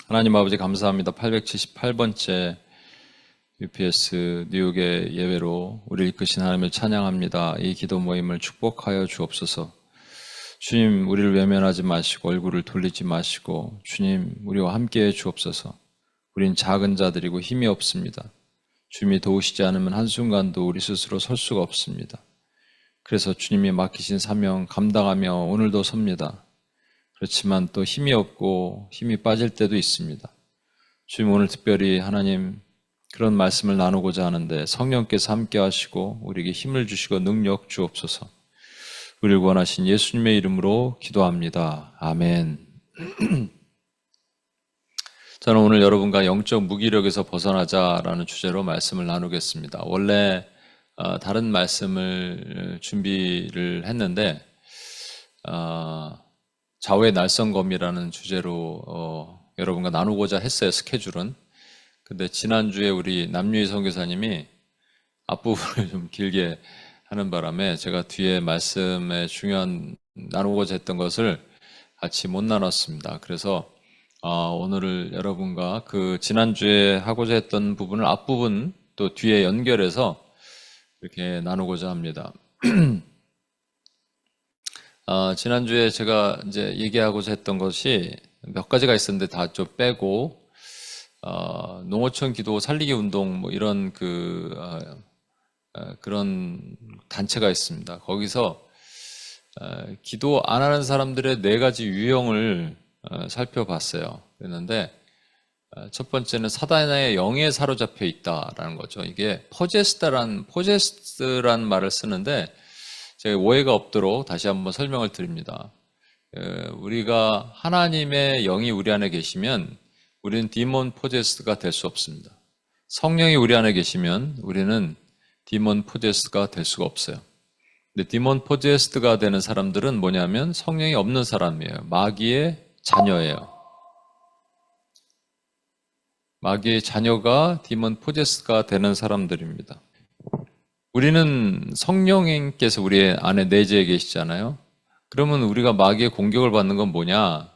하나님 아버지 감사합니다. 878번째 UPS 뉴욕의 예배로 우리를 이끄신 하나님을 찬양합니다. 이 기도 모임을 축복하여 주옵소서. 주님, 우리를 외면하지 마시고 얼굴을 돌리지 마시고 주님, 우리와 함께해 주옵소서. 우린 작은 자들이고 힘이 없습니다. 주님이 도우시지 않으면 한순간도 우리 스스로 설 수가 없습니다. 그래서 주님이 맡기신 사명 감당하며 오늘도 섭니다. 그렇지만 또 힘이 없고 힘이 빠질 때도 있습니다. 주님, 오늘 특별히 하나님 그런 말씀을 나누고자 하는데 성령께서 함께 하시고 우리에게 힘을 주시고 능력 주옵소서. 우리를 구원하신 예수님의 이름으로 기도합니다. 아멘. 저는 오늘 여러분과 영적 무기력에서 벗어나자라는 주제로 말씀을 나누겠습니다. 원래 다른 말씀을 준비를 했는데 좌우의 날성검이라는 주제로 여러분과 나누고자 했어요, 스케줄은. 근데 지난주에 우리 남유희 선교사님이 앞부분을 좀 길게 하는 바람에 제가 뒤에 말씀에 중요한 나누고자 했던 것을 같이 못 나눴습니다. 그래서 오늘을 여러분과 그 지난주에 하고자 했던 부분을 앞부분 또 뒤에 연결해서 이렇게 나누고자 합니다. 지난주에 제가 이제 얘기하고자 했던 것이 몇 가지가 있었는데 다 좀 빼고, 농어촌 기도 살리기 운동 뭐 이런 그런 단체가 있습니다. 거기서 기도 안 하는 사람들의 4가지 유형을 살펴봤어요. 그랬는데 첫 번째는 사단의 영에 사로잡혀 있다라는 거죠. 이게 포제스드란 말을 쓰는데 제가 오해가 없도록 다시 한번 설명을 드립니다. 우리가 하나님의 영이 우리 안에 계시면 우리는 디몬 포제스드가 될 수 없습니다. 성령이 우리 안에 계시면 우리는 디몬 포제스드가 될 수가 없어요. 근데 디몬 포제스드가 되는 사람들은 뭐냐면 성령이 없는 사람이에요. 마귀의 자녀예요. 마귀의 자녀가 디몬 포제스드가 되는 사람들입니다. 우리는 성령님께서 우리 안에 내재해 계시잖아요. 그러면 우리가 마귀의 공격을 받는 건 뭐냐?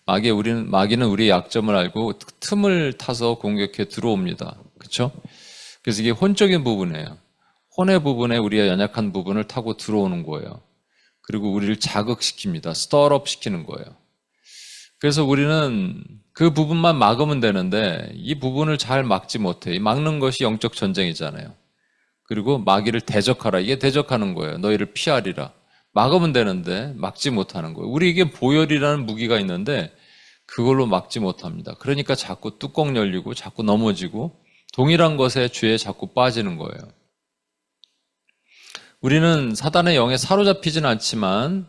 마귀는 우리의 약점을 알고 틈을 타서 공격해 들어옵니다. 그렇죠? 그래서 이게 혼적인 부분이에요. 혼의 부분에 우리의 연약한 부분을 타고 들어오는 거예요. 그리고 우리를 자극시킵니다. 스터업 시키는 거예요. 그래서 우리는 그 부분만 막으면 되는데 이 부분을 잘 막지 못해. 막는 것이 영적 전쟁이잖아요. 그리고 마귀를 대적하라. 이게 대적하는 거예요. 너희를 피하리라. 막으면 되는데 막지 못하는 거예요. 우리에게 보혈이라는 무기가 있는데 그걸로 막지 못합니다. 그러니까 자꾸 뚜껑 열리고 자꾸 넘어지고 동일한 것에 죄에 자꾸 빠지는 거예요. 우리는 사단의 영에 사로잡히진 않지만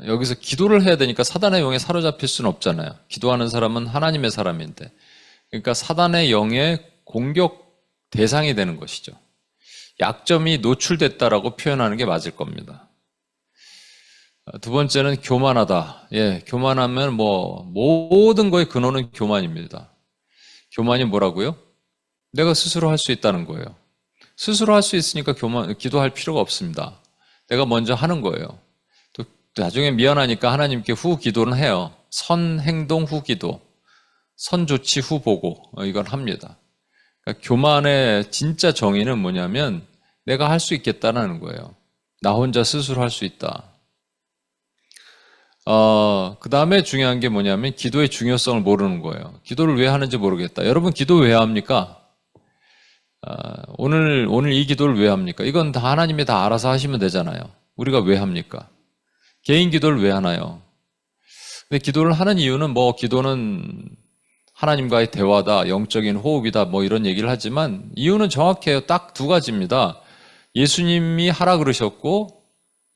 여기서 기도를 해야 되니까 사단의 영에 사로잡힐 수는 없잖아요. 기도하는 사람은 하나님의 사람인데, 그러니까 사단의 영의 공격 대상이 되는 것이죠. 약점이 노출됐다라고 표현하는 게 맞을 겁니다. 두 번째는 교만하다. 교만하면 모든 거의 근원은 교만입니다. 교만이 뭐라고요? 내가 스스로 할 수 있다는 거예요. 스스로 할 수 있으니까 기도할 필요가 없습니다. 내가 먼저 하는 거예요. 또 나중에 미안하니까 하나님께 후 기도는 해요. 선 행동 후 기도, 선 조치 후 보고, 이걸 합니다. 그러니까 교만의 진짜 정의는 뭐냐면 내가 할 수 있겠다는 거예요. 나 혼자 스스로 할 수 있다. 그 다음에 중요한 게 뭐냐면 기도의 중요성을 모르는 거예요. 기도를 왜 하는지 모르겠다. 여러분 기도 왜 합니까? 오늘 이 기도를 왜 합니까? 이건 다 하나님이 다 알아서 하시면 되잖아요. 우리가 왜 합니까? 개인 기도를 왜 하나요? 근데 기도를 하는 이유는 기도는 하나님과의 대화다, 영적인 호흡이다, 이런 얘기를 하지만 이유는 정확해요. 딱 2가지입니다. 예수님이 하라 그러셨고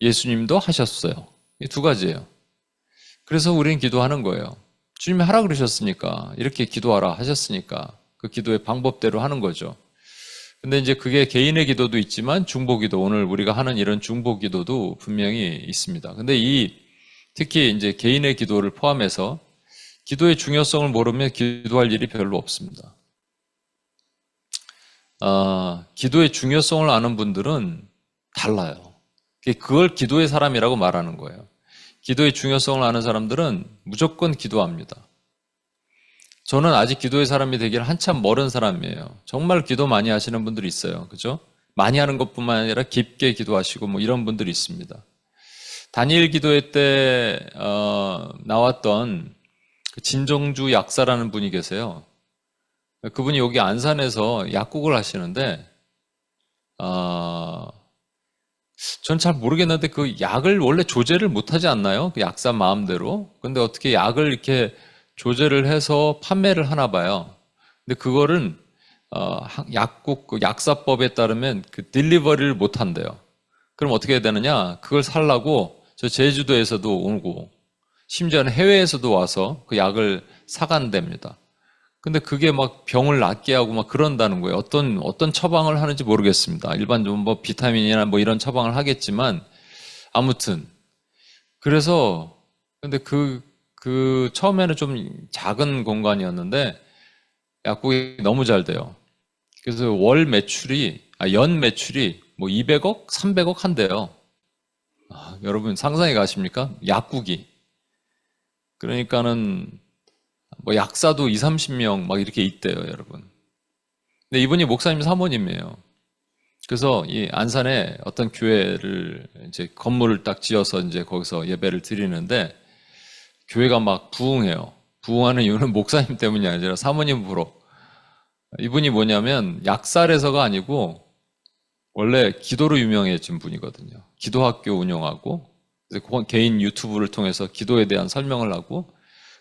예수님도 하셨어요. 이 2가지예요. 그래서 우리는 기도하는 거예요. 주님이 하라 그러셨으니까, 이렇게 기도하라 하셨으니까 그 기도의 방법대로 하는 거죠. 근데 이제 그게 개인의 기도도 있지만 중보기도, 오늘 우리가 하는 이런 중보기도도 분명히 있습니다. 근데 특히 이제 개인의 기도를 포함해서 기도의 중요성을 모르면 기도할 일이 별로 없습니다. 기도의 중요성을 아는 분들은 달라요. 그걸 기도의 사람이라고 말하는 거예요. 기도의 중요성을 아는 사람들은 무조건 기도합니다. 저는 아직 기도의 사람이 되기를 한참 멀은 사람이에요. 정말 기도 많이 하시는 분들이 있어요. 그죠? 많이 하는 것뿐만 아니라 깊게 기도하시고 뭐 이런 분들이 있습니다. 다니엘 기도회 때 나왔던 그 진정주 약사라는 분이 계세요. 그분이 여기 안산에서 약국을 하시는데 전 잘 모르겠는데 그 약을 원래 조제를 못하지 않나요? 그 약사 마음대로. 근데 어떻게 약을 이렇게 조제를 해서 판매를 하나 봐요. 근데 그거를 약국 그 약사법에 따르면 그 딜리버리를 못 한대요. 그럼 어떻게 해야 되느냐? 그걸 살라고 저 제주도에서도 오고 심지어는 해외에서도 와서 그 약을 사간답니다. 근데 그게 막 병을 낫게 하고 막 그런다는 거예요. 어떤 처방을 하는지 모르겠습니다. 일반적으로 뭐 비타민이나 뭐 이런 처방을 하겠지만 아무튼 그래서 근데 그 처음에는 좀 작은 공간이었는데 약국이 너무 잘 돼요. 그래서 연 매출이 뭐 200억, 300억 한대요. 여러분 상상이 가십니까? 약국이. 그러니까는 뭐 약사도 2, 30명 막 이렇게 있대요, 여러분. 근데 이분이 목사님 사모님이에요. 그래서 이 안산에 어떤 교회를 이제 건물을 딱 지어서 이제 거기서 예배를 드리는데 교회가 막 부흥해요. 부흥하는 이유는 목사님 때문이 아니라 사모님 보러. 이분이 뭐냐면 약살에서가 아니고 원래 기도로 유명해진 분이거든요. 기도학교 운영하고 개인 유튜브를 통해서 기도에 대한 설명을 하고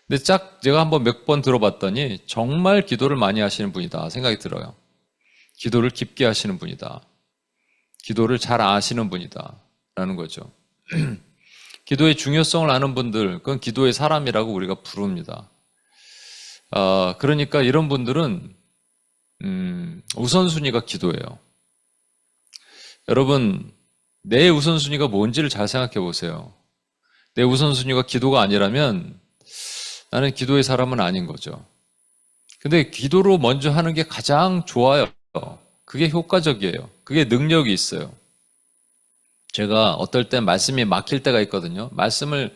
근데 제가 한번 몇 번 들어봤더니 정말 기도를 많이 하시는 분이다 생각이 들어요. 기도를 깊게 하시는 분이다. 기도를 잘 아시는 분이다. 라는 거죠. 기도의 중요성을 아는 분들, 그건 기도의 사람이라고 우리가 부릅니다. 그러니까 이런 분들은 우선순위가 기도예요. 여러분, 내 우선순위가 뭔지를 잘 생각해 보세요. 내 우선순위가 기도가 아니라면 나는 기도의 사람은 아닌 거죠. 근데 기도로 먼저 하는 게 가장 좋아요. 그게 효과적이에요. 그게 능력이 있어요. 제가 어떨 땐 말씀이 막힐 때가 있거든요. 말씀을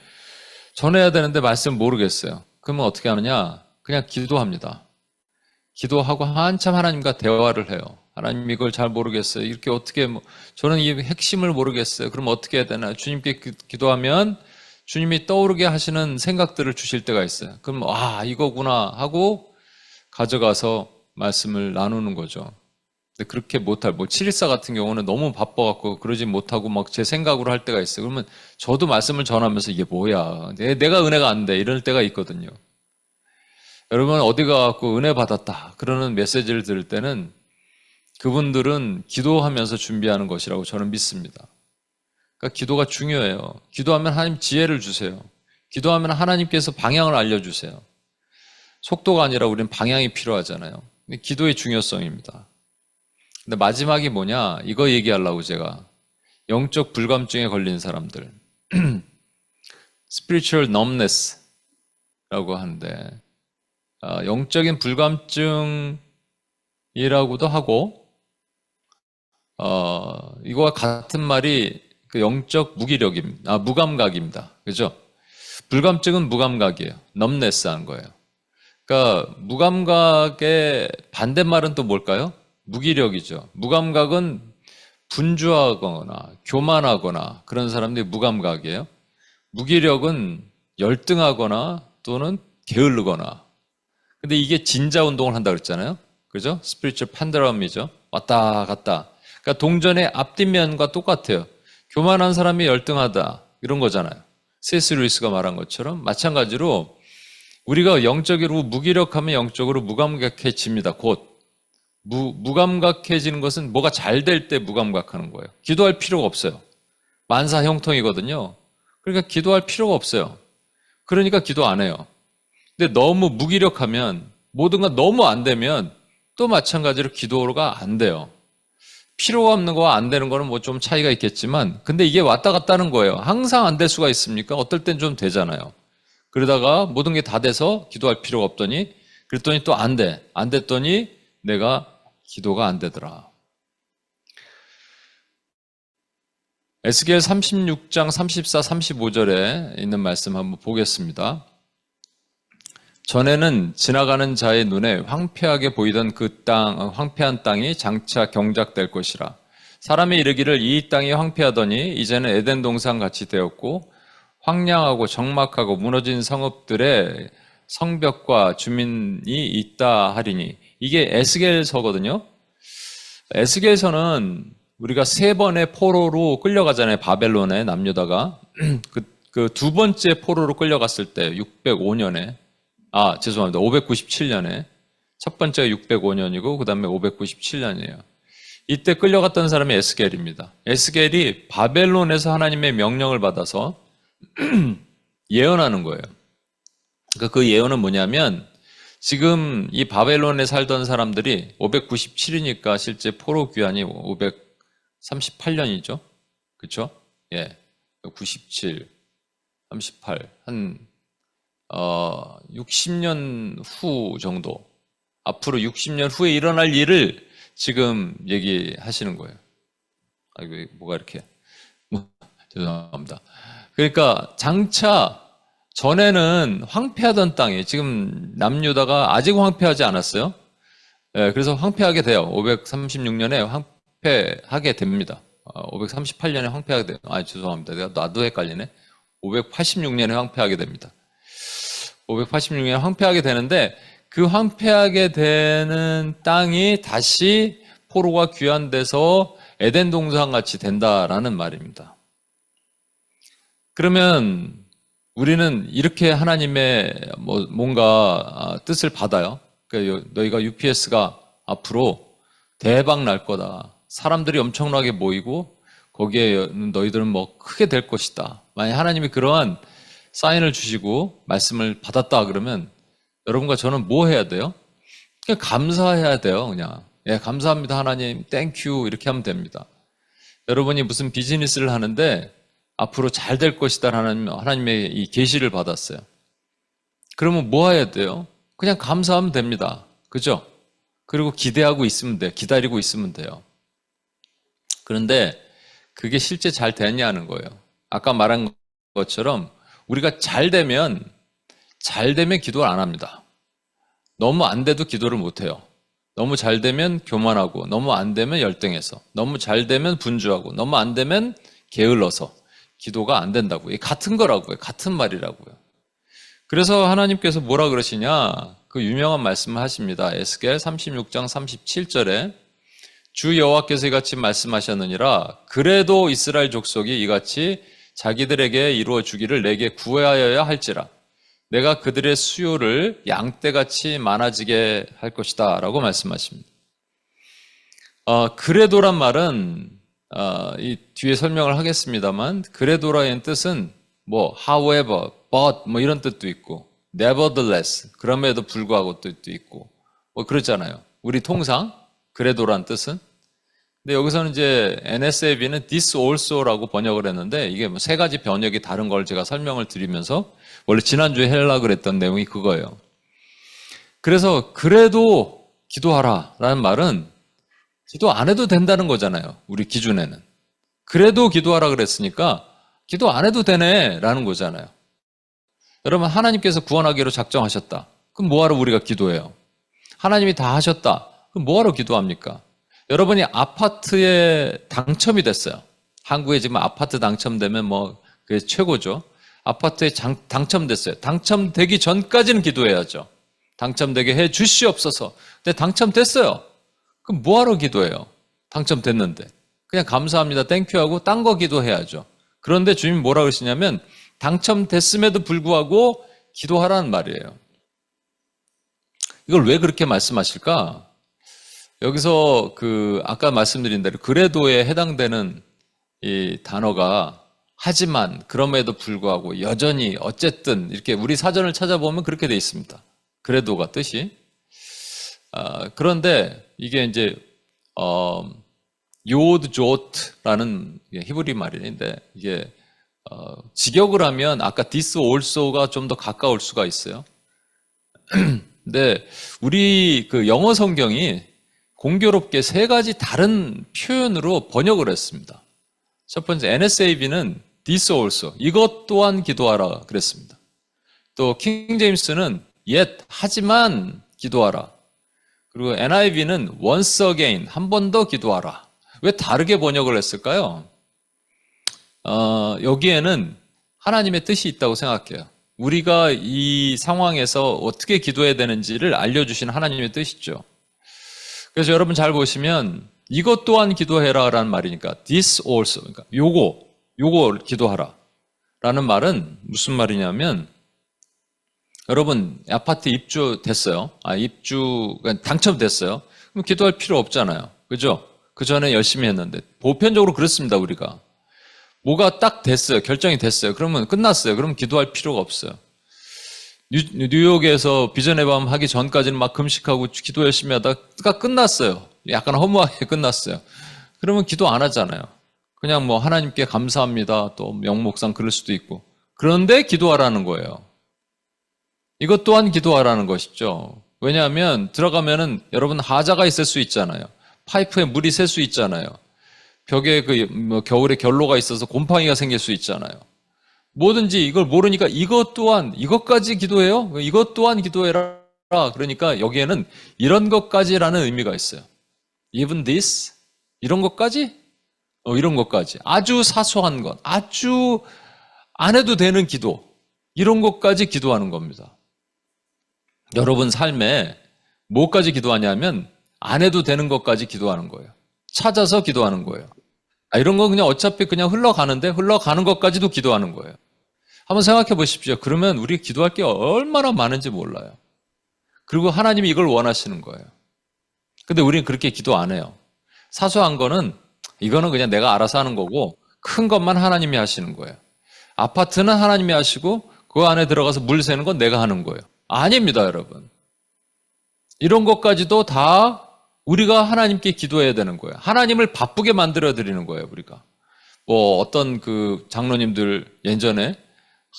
전해야 되는데 말씀을 모르겠어요. 그러면 어떻게 하느냐? 그냥 기도합니다. 기도하고 한참 하나님과 대화를 해요. 하나님 이걸 잘 모르겠어요. 이렇게 어떻게 저는 이 핵심을 모르겠어요. 그럼 어떻게 해야 되나? 주님께 기도하면 주님이 떠오르게 하시는 생각들을 주실 때가 있어요. 그럼 이거구나 하고 가져가서 말씀을 나누는 거죠. 근데 그렇게 못할, 714 같은 경우는 너무 바빠갖고 그러지 못하고 막 제 생각으로 할 때가 있어요. 그러면 저도 말씀을 전하면서 이게 뭐야. 내가 은혜가 안 돼. 이럴 때가 있거든요. 여러분 어디 가갖고 은혜 받았다. 그러는 메시지를 들을 때는 그분들은 기도하면서 준비하는 것이라고 저는 믿습니다. 그러니까 기도가 중요해요. 기도하면 하나님 지혜를 주세요. 기도하면 하나님께서 방향을 알려주세요. 속도가 아니라 우리는 방향이 필요하잖아요. 기도의 중요성입니다. 근데 마지막이 뭐냐? 이거 얘기하려고 제가. 영적 불감증에 걸린 사람들. spiritual numbness라고 하는데, 영적인 불감증이라고도 하고, 이거와 같은 말이 그 영적 무감각입니다. 그죠? 불감증은 무감각이에요. numbness 한 거예요. 그러니까 무감각의 반대말은 또 뭘까요? 무기력이죠. 무감각은 분주하거나 교만하거나 그런 사람들이 무감각이에요. 무기력은 열등하거나 또는 게으르거나. 근데 이게 진자 운동을 한다 그랬잖아요. 그죠? 스피리추얼 판드럼이죠. 왔다 갔다. 그러니까 동전의 앞뒷면과 똑같아요. 교만한 사람이 열등하다. 이런 거잖아요. C.S. 루이스가 말한 것처럼 마찬가지로 우리가 영적으로 무기력하면 영적으로 무감각해집니다. 곧. 무감각해지는 것은 뭐가 잘 될 때 무감각하는 거예요. 기도할 필요가 없어요. 만사 형통이거든요. 그러니까 기도할 필요가 없어요. 그러니까 기도 안 해요. 근데 너무 무기력하면 모든 건 너무 안 되면 또 마찬가지로 기도가 안 돼요. 필요가 없는 거와 안 되는 거는 뭐 좀 차이가 있겠지만 근데 이게 왔다 갔다 하는 거예요. 항상 안 될 수가 있습니까? 어떨 땐 좀 되잖아요. 그러다가 모든 게 다 돼서 기도할 필요가 없더니 그랬더니 또 안 돼. 안 됐더니 내가 기도가 안 되더라. 에스겔 36장 34, 35절에 있는 말씀 한번 보겠습니다. 전에는 지나가는 자의 눈에 황폐하게 보이던 그 땅, 황폐한 땅이 장차 경작될 것이라. 사람이 이르기를 이 땅이 황폐하더니 이제는 에덴 동산 같이 되었고 황량하고 적막하고 무너진 성읍들의 성벽과 주민이 있다 하리니. 이게 에스겔서거든요. 에스겔서는 우리가 3번의 포로로 끌려가잖아요. 바벨론에 남유다가. 그 두 번째 포로로 끌려갔을 때 605년에 죄송합니다. 597년에 첫 번째가 605년이고 그 다음에 597년이에요. 이때 끌려갔던 사람이 에스겔입니다. 에스겔이 바벨론에서 하나님의 명령을 받아서 예언하는 거예요. 그러니까 그 예언은 뭐냐면 지금 이 바벨론에 살던 사람들이 597이니까 실제 포로 귀환이 538년이죠. 그렇죠? 예. 97, 38, 한 60년 후 정도, 앞으로 60년 후에 일어날 일을 지금 얘기하시는 거예요. 아이고, 뭐가 이렇게, 죄송합니다. 그러니까 장차 전에는 황폐하던 땅이 지금 남유다가 아직 황폐하지 않았어요. 예, 그래서 황폐하게 돼요. 536년에 황폐하게 됩니다. 538년에 황폐하게 돼요. 죄송합니다. 나도 헷갈리네. 586년에 황폐하게 됩니다. 586년에 황폐하게 되는데 그 황폐하게 되는 땅이 다시 포로가 귀환돼서 에덴 동산 같이 된다라는 말입니다. 그러면 우리는 이렇게 하나님의 뭔가 뜻을 받아요. 그러니까 너희가 UPS가 앞으로 대박 날 거다. 사람들이 엄청나게 모이고 거기에 너희들은 크게 될 것이다. 만약 하나님이 그러한 사인을 주시고 말씀을 받았다 그러면 여러분과 저는 뭐 해야 돼요? 그냥 감사해야 돼요. 그냥 감사합니다 하나님, 땡큐 이렇게 하면 됩니다. 여러분이 무슨 비즈니스를 하는데 앞으로 잘 될 것이다 하나님의 이 계시를 받았어요. 그러면 뭐 해야 돼요? 그냥 감사하면 됩니다. 그죠? 그리고 기대하고 있으면 돼요. 기다리고 있으면 돼요. 그런데 그게 실제 잘 되냐는 거예요. 아까 말한 것처럼 우리가 잘 되면 기도를 안 합니다. 너무 안 돼도 기도를 못 해요. 너무 잘 되면 교만하고, 너무 안 되면 열등해서, 너무 잘 되면 분주하고, 너무 안 되면 게을러서 기도가 안 된다고요. 이게 같은 거라고요. 같은 말이라고요. 그래서 하나님께서 뭐라 그러시냐? 그 유명한 말씀을 하십니다. 에스겔 36장 37절에 주 여호와께서 이같이 말씀하셨느니라. 그래도 이스라엘 족속이 이같이 자기들에게 이루어 주기를 내게 구하여야 할지라. 내가 그들의 수요를 양떼같이 많아지게 할 것이다 라고 말씀하십니다. 그래도란 말은 이 뒤에 설명을 하겠습니다만 그래도라는 뜻은 however, but 이런 뜻도 있고 nevertheless, 그럼에도 불구하고 뜻도 있고 그렇잖아요. 우리 통상 그래도란 뜻은. 근데 여기서는 이제 NSAB는 this also라고 번역을 했는데 이게 3가지 번역이 다른 걸 제가 설명을 드리면서 원래 지난주에 하려고 그랬던 내용이 그거예요. 그래서 그래도 기도하라 라는 말은 기도 안 해도 된다는 거잖아요. 우리 기준에는. 그래도 기도하라 그랬으니까 기도 안 해도 되네 라는 거잖아요. 여러분 하나님께서 구원하기로 작정하셨다. 그럼 뭐하러 우리가 기도해요? 하나님이 다 하셨다. 그럼 뭐하러 기도합니까? 여러분이 아파트에 당첨이 됐어요. 한국에 지금 아파트 당첨되면 그게 최고죠. 아파트에 당첨됐어요. 당첨되기 전까지는 기도해야죠. 당첨되게 해 주시옵소서. 근데 당첨됐어요. 그럼 뭐하러 기도해요? 당첨됐는데. 그냥 감사합니다, 땡큐하고 딴 거 기도해야죠. 그런데 주님이 뭐라 그러시냐면 당첨됐음에도 불구하고 기도하라는 말이에요. 이걸 왜 그렇게 말씀하실까? 여기서 아까 말씀드린 대로 그래도에 해당되는 이 단어가 하지만, 그럼에도 불구하고, 여전히, 어쨌든 이렇게 우리 사전을 찾아보면 그렇게 돼 있습니다. 그래도가 뜻이. 그런데 이게 이제 요드 조트라는 히브리 말인데 이게 직역을 하면 아까 this also가 좀 더 가까울 수가 있어요. 근데 우리 영어 성경이 공교롭게 3가지 다른 표현으로 번역을 했습니다. 첫 번째 NSAB는 this also, 이것 또한 기도하라 그랬습니다. 또 킹 제임스는 yet, 하지만 기도하라. 그리고 NIV는 once again, 한 번 더 기도하라. 왜 다르게 번역을 했을까요? 여기에는 하나님의 뜻이 있다고 생각해요. 우리가 이 상황에서 어떻게 기도해야 되는지를 알려주신 하나님의 뜻이죠. 그래서 여러분 잘 보시면 이것 또한 기도해라 라는 말이니까 this also, 그러니까 요거 기도하라 라는 말은 무슨 말이냐면 여러분 아파트 입주 됐어요. 당첨됐어요. 그럼 기도할 필요 없잖아요. 그죠? 그 전에 열심히 했는데 보편적으로 그렇습니다. 우리가 뭐가 딱 됐어요. 결정이 됐어요. 그러면 끝났어요. 그럼 기도할 필요가 없어요. 뉴욕에서 비전의 밤 하기 전까지는 막 금식하고 기도 열심히 하다가 끝났어요. 약간 허무하게 끝났어요. 그러면 기도 안 하잖아요. 그냥 뭐 하나님께 감사합니다. 또 영목상 그럴 수도 있고. 그런데 기도하라는 거예요. 이것 또한 기도하라는 것이죠. 왜냐하면 들어가면은 여러분 하자가 있을 수 있잖아요. 파이프에 물이 새 수 있잖아요. 벽에 겨울에 결로가 있어서 곰팡이가 생길 수 있잖아요. 뭐든지 이걸 모르니까 이것까지 기도해요? 이것 또한 기도해라. 그러니까 여기에는 이런 것까지라는 의미가 있어요. Even this? 이런 것까지? 이런 것까지. 아주 사소한 것, 아주 안 해도 되는 기도. 이런 것까지 기도하는 겁니다. 여러분 삶에 뭐까지 기도하냐면 안 해도 되는 것까지 기도하는 거예요. 찾아서 기도하는 거예요. 이런 건 그냥 어차피 그냥 흘러가는데 흘러가는 것까지도 기도하는 거예요. 한번 생각해 보십시오. 그러면 우리 기도할 게 얼마나 많은지 몰라요. 그리고 하나님이 이걸 원하시는 거예요. 근데 우리는 그렇게 기도 안 해요. 사소한 거는 이거는 그냥 내가 알아서 하는 거고 큰 것만 하나님이 하시는 거예요. 아파트는 하나님이 하시고 그 안에 들어가서 물 새는 건 내가 하는 거예요. 아닙니다, 여러분. 이런 것까지도 다 우리가 하나님께 기도해야 되는 거예요. 하나님을 바쁘게 만들어 드리는 거예요, 우리가. 뭐 어떤 그 장로님들 예전에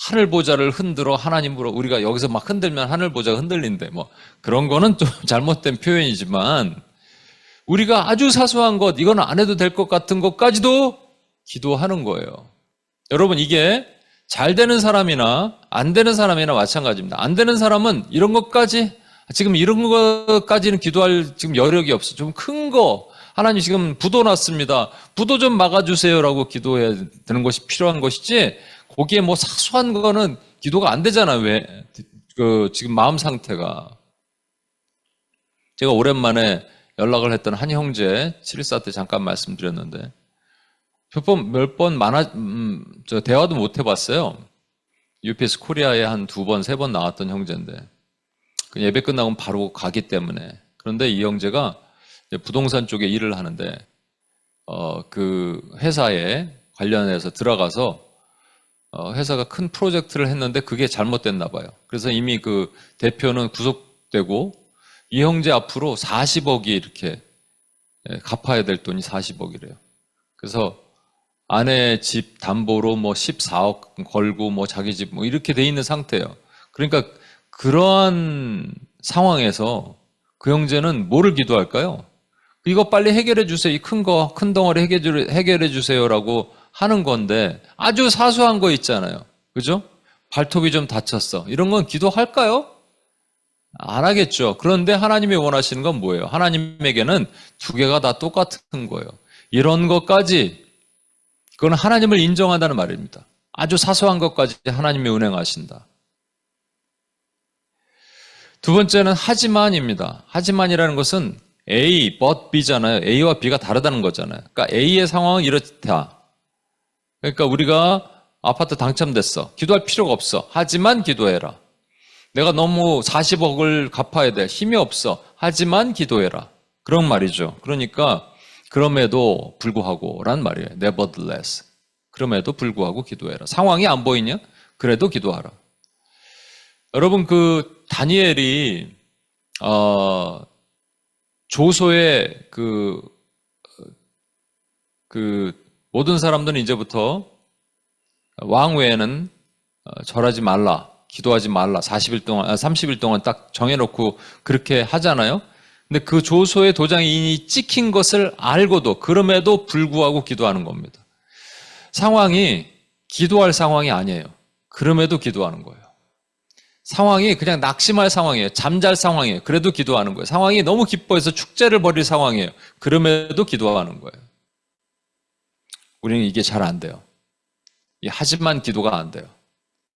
하늘 보좌를 흔들어 하나님으로 우리가 여기서 막 흔들면 하늘 보좌가 흔들린대. 뭐 그런 거는 좀 잘못된 표현이지만 우리가 아주 사소한 것, 이건 안 해도 될 것 같은 것까지도 기도하는 거예요. 여러분 이게 잘 되는 사람이나 안 되는 사람이나 마찬가지입니다. 안 되는 사람은 이런 것까지 지금 이런 것까지는 기도할 지금 여력이 없어. 좀 큰 거. 하나님 지금 부도 났습니다. 부도 좀 막아주세요라고 기도해야 되는 것이 필요한 것이지 거기에 뭐 사소한 거는 기도가 안 되잖아요. 왜? 지금 마음 상태가. 제가 오랜만에 연락을 했던 한 형제 714 때 잠깐 말씀드렸는데 몇 번 대화도 못 해봤어요. UPS 코리아에 한 2번, 3번 나왔던 형제인데 예배 끝나고 바로 가기 때문에. 그런데 이 형제가 부동산 쪽에 일을 하는데 그 회사에 관련해서 들어가서 회사가 큰 프로젝트를 했는데 그게 잘못됐나 봐요. 그래서 이미 그 대표는 구속되고 이 형제 앞으로 40억이 이렇게 갚아야 될 돈이 40억이래요. 그래서 아내 집 담보로 뭐 14억 걸고 뭐 자기 집 뭐 이렇게 돼 있는 상태예요. 그러니까 그러한 상황에서 그 형제는 뭐를 기도할까요? 이거 빨리 해결해 주세요. 이 큰 덩어리 해결해 주세요라고 하는 건데 아주 사소한 거 있잖아요. 그죠? 발톱이 좀 다쳤어. 이런 건 기도할까요? 안 하겠죠. 그런데 하나님이 원하시는 건 뭐예요? 하나님에게는 두 개가 다 똑같은 거예요. 이런 것까지 그건 하나님을 인정한다는 말입니다. 아주 사소한 것까지 하나님이 운행하신다. 두 번째는 하지만입니다. 하지만이라는 것은 A, but B잖아요. A와 B가 다르다는 거잖아요. 그러니까 A의 상황은 이렇다. 그러니까 우리가 아파트 당첨됐어. 기도할 필요가 없어. 하지만 기도해라. 내가 너무 40억을 갚아야 돼. 힘이 없어. 하지만 기도해라. 그런 말이죠. 그러니까 그럼에도 불구하고 란 말이에요. Nevertheless. 그럼에도 불구하고 기도해라. 상황이 안 보이냐? 그래도 기도하라. 여러분 그 다니엘이 조소의 그 모든 사람들은 이제부터 왕 외에는 절하지 말라, 기도하지 말라. 30일 동안 딱 정해놓고 그렇게 하잖아요. 근데 그 조소의 도장이 찍힌 것을 알고도 그럼에도 불구하고 기도하는 겁니다. 상황이 기도할 상황이 아니에요. 그럼에도 기도하는 거예요. 상황이 그냥 낙심할 상황이에요. 잠잘 상황이에요. 그래도 기도하는 거예요. 상황이 너무 기뻐해서 축제를 벌일 상황이에요. 그럼에도 기도하는 거예요. 우리는 이게 잘 안 돼요. 하지만 기도가 안 돼요.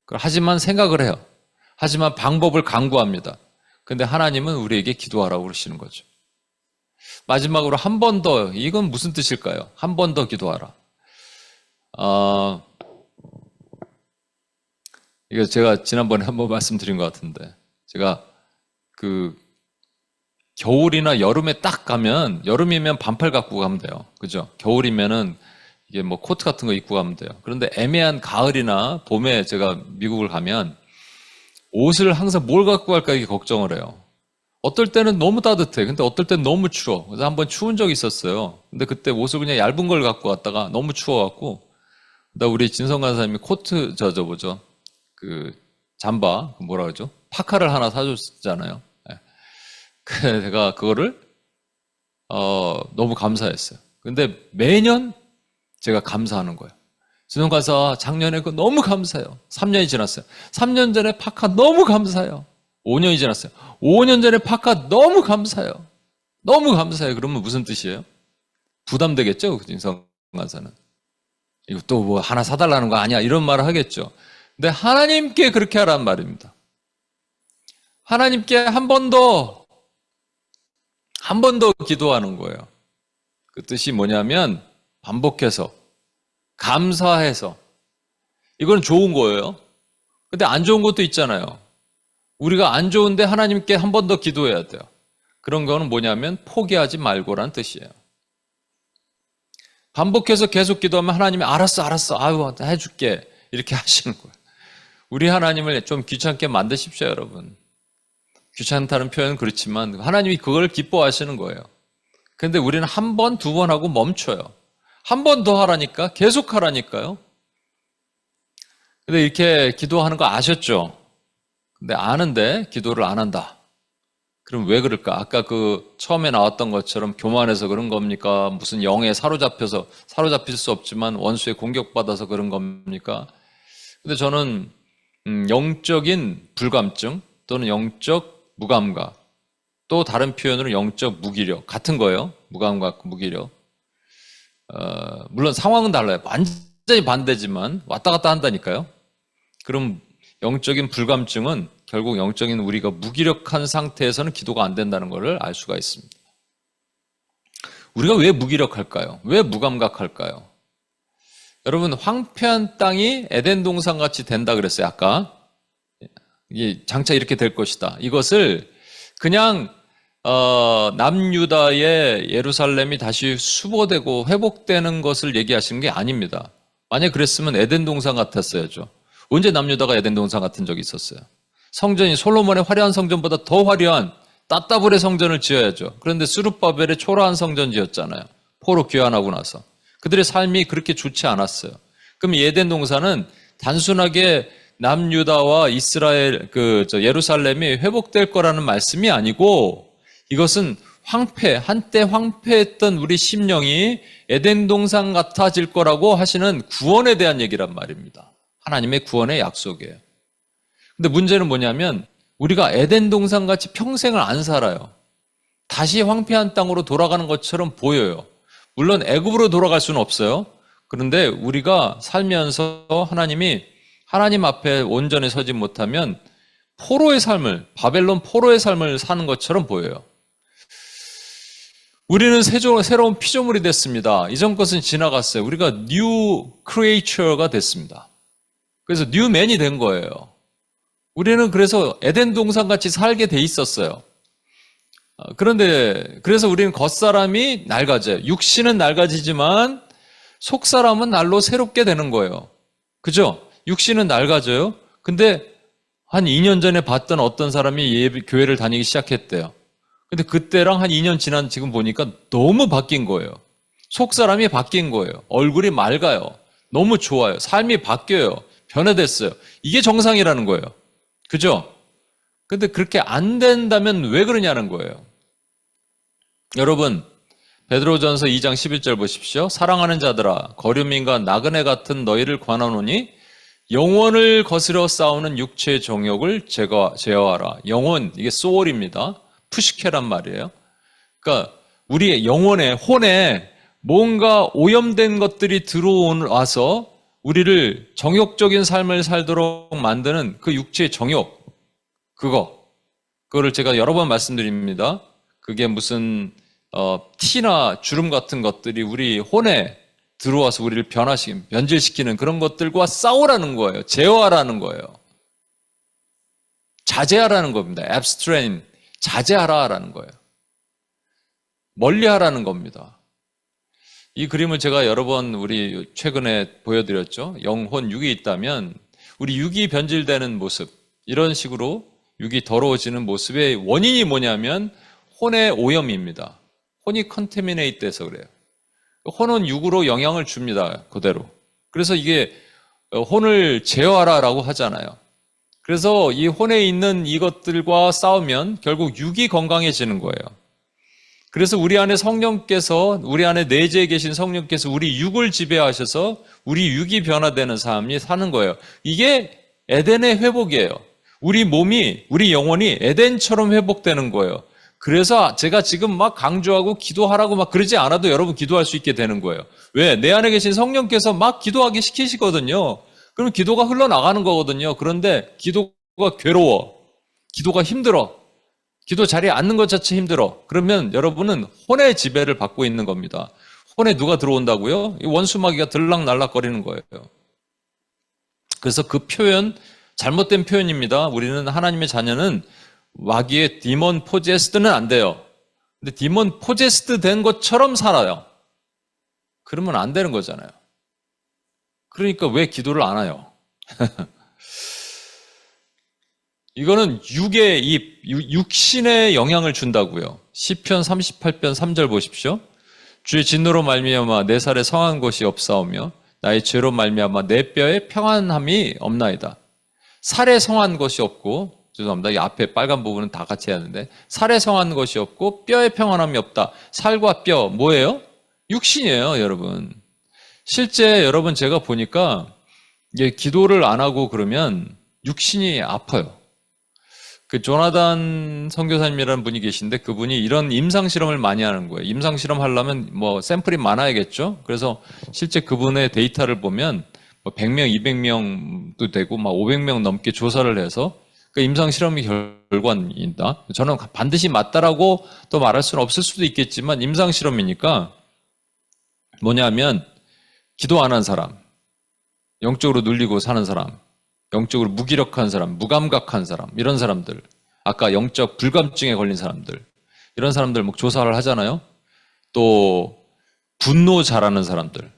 하지만 생각을 해요. 하지만 방법을 강구합니다. 근데 하나님은 우리에게 기도하라고 그러시는 거죠. 마지막으로 한 번 더, 이건 무슨 뜻일까요? 한 번 더 기도하라. 이거 제가 지난번에 한번 말씀드린 것 같은데, 제가 겨울이나 여름에 딱 가면, 여름이면 반팔 갖고 가면 돼요. 그죠? 겨울이면은 이게 뭐 코트 같은 거 입고 가면 돼요. 그런데 애매한 가을이나 봄에 제가 미국을 가면 옷을 항상 뭘 갖고 갈까 이게 걱정을 해요. 어떨 때는 너무 따뜻해. 근데 어떨 때는 너무 추워. 그래서 한번 추운 적이 있었어요. 근데 그때 옷을 그냥 얇은 걸 갖고 갔다가 너무 추워갖고, 우리 진성 간사님이 코트, 뭐죠? 잠바, 뭐라 그러죠? 파카를 하나 사줬잖아요. 네. 그래서 제가 그거를, 너무 감사했어요. 근데 매년 제가 감사하는 거예요. 진성 간사 작년에 그거 너무 감사해요. 3년이 지났어요. 3년 전에 파카 너무 감사해요. 5년이 지났어요. 5년 전에 파카 너무 감사해요. 너무 감사해요. 그러면 무슨 뜻이에요? 부담되겠죠? 진성 간사는. 이거 또 뭐 하나 사달라는 거 아니야? 이런 말을 하겠죠. 근데 하나님께 그렇게 하라는 말입니다. 하나님께 한 번 더 기도하는 거예요. 그 뜻이 뭐냐면 반복해서, 감사해서. 이건 좋은 거예요. 근데 안 좋은 것도 있잖아요. 우리가 안 좋은데 하나님께 한 번 더 기도해야 돼요. 그런 거는 뭐냐면 포기하지 말고란 뜻이에요. 반복해서 계속 기도하면 하나님이 알았어. 아유, 해줄게. 이렇게 하시는 거예요. 우리 하나님을 좀 귀찮게 만드십시오, 여러분. 귀찮다는 표현은 그렇지만 하나님이 그걸 기뻐하시는 거예요. 근데 우리는 한 번, 두 번 하고 멈춰요. 한 번 더 하라니까, 계속 하라니까요. 근데 이렇게 기도하는 거 아셨죠? 근데 아는데 기도를 안 한다. 그럼 왜 그럴까? 아까 처음에 나왔던 것처럼 교만해서 그런 겁니까? 무슨 영에 사로잡힐 수 없지만 원수에 공격받아서 그런 겁니까? 근데 저는 영적인 불감증 또는 영적 무감각, 또 다른 표현으로 영적 무기력, 같은 거예요. 무감각, 무기력. 물론 상황은 달라요. 완전히 반대지만 왔다 갔다 한다니까요. 그럼 영적인 불감증은 결국 영적인 우리가 무기력한 상태에서는 기도가 안 된다는 것을 알 수가 있습니다. 우리가 왜 무기력할까요? 왜 무감각할까요? 여러분, 황폐한 땅이 에덴 동산 같이 된다 그랬어요, 아까. 이게 장차 이렇게 될 것이다. 이것을 그냥 남유다의 예루살렘이 다시 수보되고 회복되는 것을 얘기하시는 게 아닙니다. 만약 그랬으면 에덴 동산 같았어야죠. 언제 남유다가 에덴 동산 같은 적이 있었어요? 성전이 솔로몬의 화려한 성전보다 더 화려한 따따블의 성전을 지어야죠. 그런데 스룹바벨의 초라한 성전 지었잖아요. 포로 귀환하고 나서. 그들의 삶이 그렇게 좋지 않았어요. 그럼 에덴 동산은 단순하게 남유다와 이스라엘, 예루살렘이 회복될 거라는 말씀이 아니고, 이것은 한때 황폐했던 우리 심령이 에덴 동산 같아질 거라고 하시는 구원에 대한 얘기란 말입니다. 하나님의 구원의 약속이에요. 근데 문제는 뭐냐면 우리가 에덴 동산 같이 평생을 안 살아요. 다시 황폐한 땅으로 돌아가는 것처럼 보여요. 물론 애굽으로 돌아갈 수는 없어요. 그런데 우리가 살면서 하나님이 하나님 앞에 온전히 서지 못하면 바벨론 포로의 삶을 사는 것처럼 보여요. 우리는 새로운 피조물이 됐습니다. 이전 것은 지나갔어요. 우리가 new creature가 됐습니다. 그래서 new man이 된 거예요. 우리는 그래서 에덴 동산 같이 살게 돼 있었어요. 그래서 우리는 겉사람이 낡아져요. 육신은 낡아지지만 속사람은 날로 새롭게 되는 거예요. 그죠? 육신은 낡아져요. 근데 한 2년 전에 봤던 어떤 사람이 교회를 다니기 시작했대요. 근데 그때랑 한 2년 지난 지금 보니까 너무 바뀐 거예요. 속사람이 바뀐 거예요. 얼굴이 맑아요. 너무 좋아요. 삶이 바뀌어요. 변화됐어요. 이게 정상이라는 거예요. 그죠? 근데 그렇게 안 된다면 왜 그러냐는 거예요. 여러분, 베드로전서 2장 11절 보십시오. 사랑하는 자들아, 거류민과 나그네 같은 너희를 권하노니 영혼을 거스려 싸우는 육체의 정욕을 제어하라. 영혼, 이게 소울입니다. 푸시케란 말이에요. 그러니까 우리의 영혼에, 혼에 뭔가 오염된 것들이 들어와서 우리를 정욕적인 삶을 살도록 만드는 그 육체의 정욕, 그거를 제가 여러 번 말씀드립니다. 그게 무슨 티나 주름 같은 것들이 우리 혼에 들어와서 우리를 변질시키는 그런 것들과 싸우라는 거예요. 제어하라는 거예요. 자제하라는 겁니다. abstain, 자제하라라는 거예요. 멀리하라는 겁니다. 이 그림을 제가 여러 번 우리 최근에 보여드렸죠. 영혼, 육이 있다면 우리 육이 변질되는 모습, 이런 식으로 육이 더러워지는 모습의 원인이 뭐냐면 혼의 오염입니다. 혼이 컨테미네이트 돼서 그래요. 혼은 육으로 영향을 줍니다. 그대로. 그래서 이게 혼을 제어하라라고 하잖아요. 그래서 이 혼에 있는 이것들과 싸우면 결국 육이 건강해지는 거예요. 그래서 우리 안에 성령께서, 우리 안에 내재해 계신 성령께서 우리 육을 지배하셔서 우리 육이 변화되는 삶이 사는 거예요. 이게 에덴의 회복이에요. 우리 몸이, 우리 영혼이 에덴처럼 회복되는 거예요. 그래서 제가 지금 막 강조하고 기도하라고 막 그러지 않아도 여러분 기도할 수 있게 되는 거예요. 왜? 내 안에 계신 성령께서 막 기도하게 시키시거든요. 그럼 기도가 흘러나가는 거거든요. 그런데 기도가 괴로워. 기도가 힘들어. 기도 자리에 앉는 것 자체 힘들어. 그러면 여러분은 혼의 지배를 받고 있는 겁니다. 혼에 누가 들어온다고요? 이 원수마귀가 들락날락거리는 거예요. 그래서 그 표현, 잘못된 표현입니다. 우리는 하나님의 자녀는 마귀의 디몬 포제스드는 안 돼요. 근데 디몬 포제스드 된 것처럼 살아요. 그러면 안 되는 거잖아요. 그러니까 왜 기도를 안 해요? 이거는 육신에 영향을 준다고요. 시편 38편 3절 보십시오. 주의 진노로 말미암아 내 살에 성한 것이 없사오며 나의 죄로 말미암아 내 뼈에 평안함이 없나이다. 살에 성한 것이 없고, 죄송합니다. 이 앞에 빨간 부분은 다 같이 해야 하는데, 살에 성한 것이 없고 뼈에 평안함이 없다. 살과 뼈 뭐예요? 육신이에요, 여러분. 실제 여러분 제가 보니까 이게 기도를 안 하고 그러면 육신이 아파요. 그 조나단 선교사님이라는 분이 계신데 그분이 이런 임상 실험을 많이 하는 거예요. 임상 실험 하려면 뭐 샘플이 많아야겠죠. 그래서 실제 그분의 데이터를 보면 뭐 100명, 200명도 되고 막 500명 넘게 조사를 해서 그 임상 실험이 결과입니다. 저는 반드시 맞다라고 또 말할 수는 없을 수도 있겠지만 임상 실험이니까 뭐냐면 기도 안 한 사람, 영적으로 눌리고 사는 사람, 영적으로 무기력한 사람, 무감각한 사람, 이런 사람들, 아까 영적 불감증에 걸린 사람들, 이런 사람들 뭐 조사를 하잖아요. 또 분노 잘하는 사람들,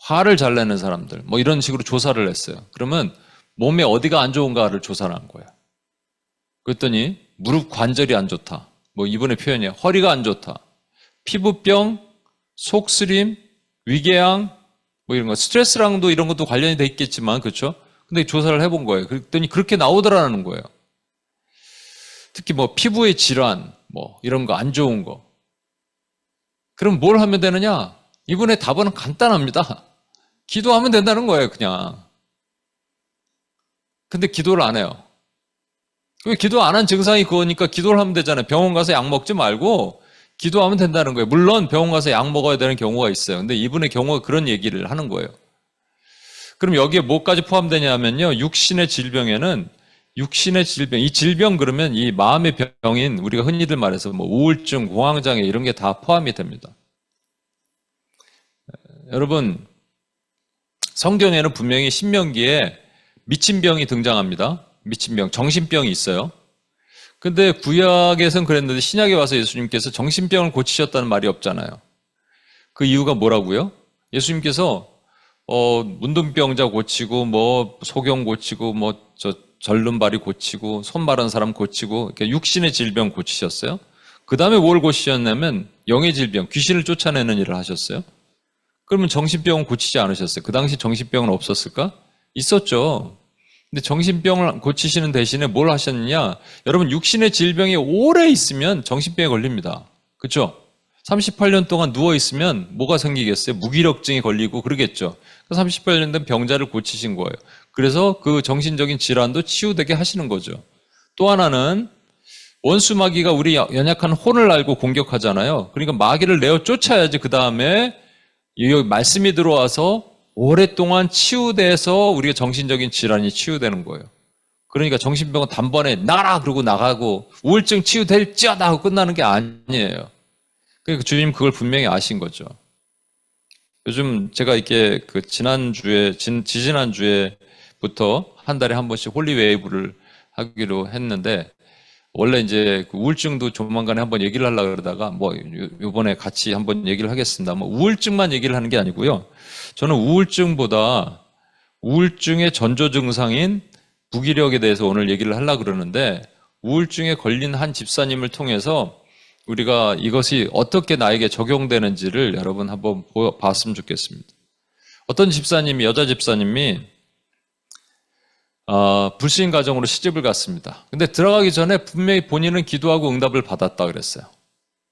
화를 잘 내는 사람들, 뭐 이런 식으로 조사를 했어요. 그러면 몸에 어디가 안 좋은가를 조사를 한 거예요. 그랬더니 무릎 관절이 안 좋다. 뭐 이번에 표현이 허리가 안 좋다. 피부병, 속쓰림, 위궤양, 뭐 이런 거, 스트레스랑도 이런 것도 관련이 돼 있겠지만, 그렇죠? 근데 조사를 해본 거예요. 그랬더니 그렇게 나오더라는 거예요. 특히 뭐 피부의 질환, 뭐 이런 거 안 좋은 거. 그럼 뭘 하면 되느냐? 이분의 답은 간단합니다. 기도하면 된다는 거예요, 그냥. 근데 기도를 안 해요. 왜 기도 안 한 증상이 그거니까 기도를 하면 되잖아요. 병원 가서 약 먹지 말고 기도하면 된다는 거예요. 물론 병원 가서 약 먹어야 되는 경우가 있어요. 근데 이분의 경우가 그런 얘기를 하는 거예요. 그럼 여기에 뭐까지 포함되냐면요. 육신의 질병에는 육신의 질병, 이 질병 그러면 이 마음의 병인 우리가 흔히들 말해서 뭐 우울증, 공황장애 이런 게 다 포함이 됩니다. 여러분, 성경에는 분명히 신명기에 미친병이 등장합니다. 미친병, 정신병이 있어요. 근데 구약에선 그랬는데 신약에 와서 예수님께서 정신병을 고치셨다는 말이 없잖아요. 그 이유가 뭐라고요? 예수님께서 문둥병자 고치고 뭐 소경 고치고 뭐 절름발이 고치고 손 마른 사람 고치고 이렇게 육신의 질병 고치셨어요. 그 다음에 뭘 고치셨냐면 영의 질병, 귀신을 쫓아내는 일을 하셨어요. 그러면 정신병은 고치지 않으셨어요. 그 당시 정신병은 없었을까? 있었죠. 근데 정신병을 고치시는 대신에 뭘 하셨느냐? 여러분 육신의 질병이 오래 있으면 정신병에 걸립니다. 그렇죠? 38년 동안 누워 있으면 뭐가 생기겠어요? 무기력증이 걸리고 그러겠죠. 38년 된 병자를 고치신 거예요. 그래서 그 정신적인 질환도 치유되게 하시는 거죠. 또 하나는 원수 마귀가 우리 연약한 혼을 알고 공격하잖아요. 그러니까 마귀를 내어 쫓아야지 그 다음에 이 말씀이 들어와서 오랫동안 치유돼서 우리가 정신적인 질환이 치유되는 거예요. 그러니까 정신병은 단번에 나가라 그러고 나가고 우울증 치유될지어다 하고 끝나는 게 아니에요. 그러니까 주님 그걸 분명히 아신 거죠. 요즘 제가 이렇게 그 지지난주에부터 한 달에 한 번씩 홀리웨이브를 하기로 했는데 원래 이제 그 우울증도 조만간에 한번 얘기를 하려고 그러다가 뭐 요번에 같이 한번 얘기를 하겠습니다. 뭐 우울증만 얘기를 하는 게 아니고요. 저는 우울증보다 우울증의 전조 증상인 무기력에 대해서 오늘 얘기를 하려고 그러는데 우울증에 걸린 한 집사님을 통해서 우리가 이것이 어떻게 나에게 적용되는지를 여러분 한번 봤으면 좋겠습니다. 어떤 집사님이, 여자 집사님이 불신 가정으로 시집을 갔습니다. 근데 들어가기 전에 분명히 본인은 기도하고 응답을 받았다 그랬어요.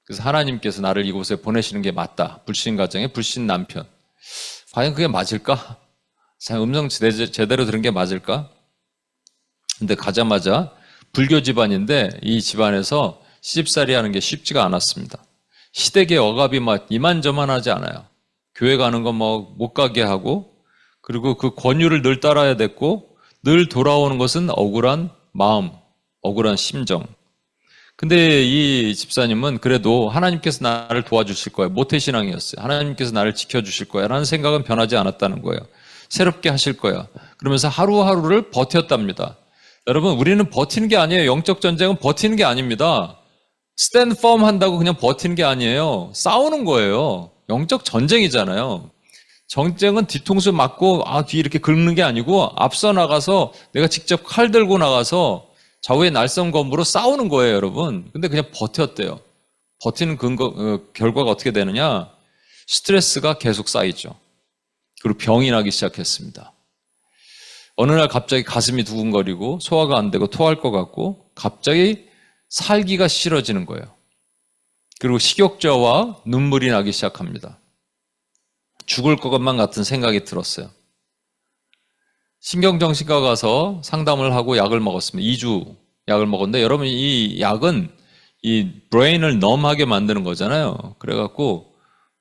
그래서 하나님께서 나를 이곳에 보내시는 게 맞다. 불신 가정에 불신 남편. 과연 그게 맞을까? 음성 제대로 들은 게 맞을까? 근데 가자마자 불교 집안인데 이 집안에서 시집살이 하는 게 쉽지가 않았습니다. 시댁의 억압이 막 이만저만하지 않아요. 교회 가는 거 뭐 못 가게 하고 그리고 그 권유를 늘 따라야 됐고 늘 돌아오는 것은 억울한 마음, 억울한 심정. 근데 이 집사님은 그래도 하나님께서 나를 도와주실 거예요. 모태신앙이었어요. 하나님께서 나를 지켜주실 거야 라는 생각은 변하지 않았다는 거예요. 새롭게 하실 거야. 그러면서 하루하루를 버텼답니다. 여러분, 우리는 버티는 게 아니에요. 영적 전쟁은 버티는 게 아닙니다. 스탠드 펌 한다고 그냥 버티는 게 아니에요. 싸우는 거예요. 영적 전쟁이잖아요. 전쟁은 뒤통수 맞고 뒤 이렇게 긁는 게 아니고 앞서 나가서 내가 직접 칼 들고 나가서 좌우의 날성검으로 싸우는 거예요, 여러분. 근데 그냥 버텼대요. 버티는 결과가 어떻게 되느냐? 스트레스가 계속 쌓이죠. 그리고 병이 나기 시작했습니다. 어느 날 갑자기 가슴이 두근거리고 소화가 안 되고 토할 것 같고 갑자기 살기가 싫어지는 거예요. 그리고 식욕저와 눈물이 나기 시작합니다. 죽을 것만 같은 생각이 들었어요. 신경정신과 가서 상담을 하고 약을 먹었습니다. 2주 약을 먹었는데 여러분 이 약은 이 브레인을 넘하게 만드는 거잖아요. 그래갖고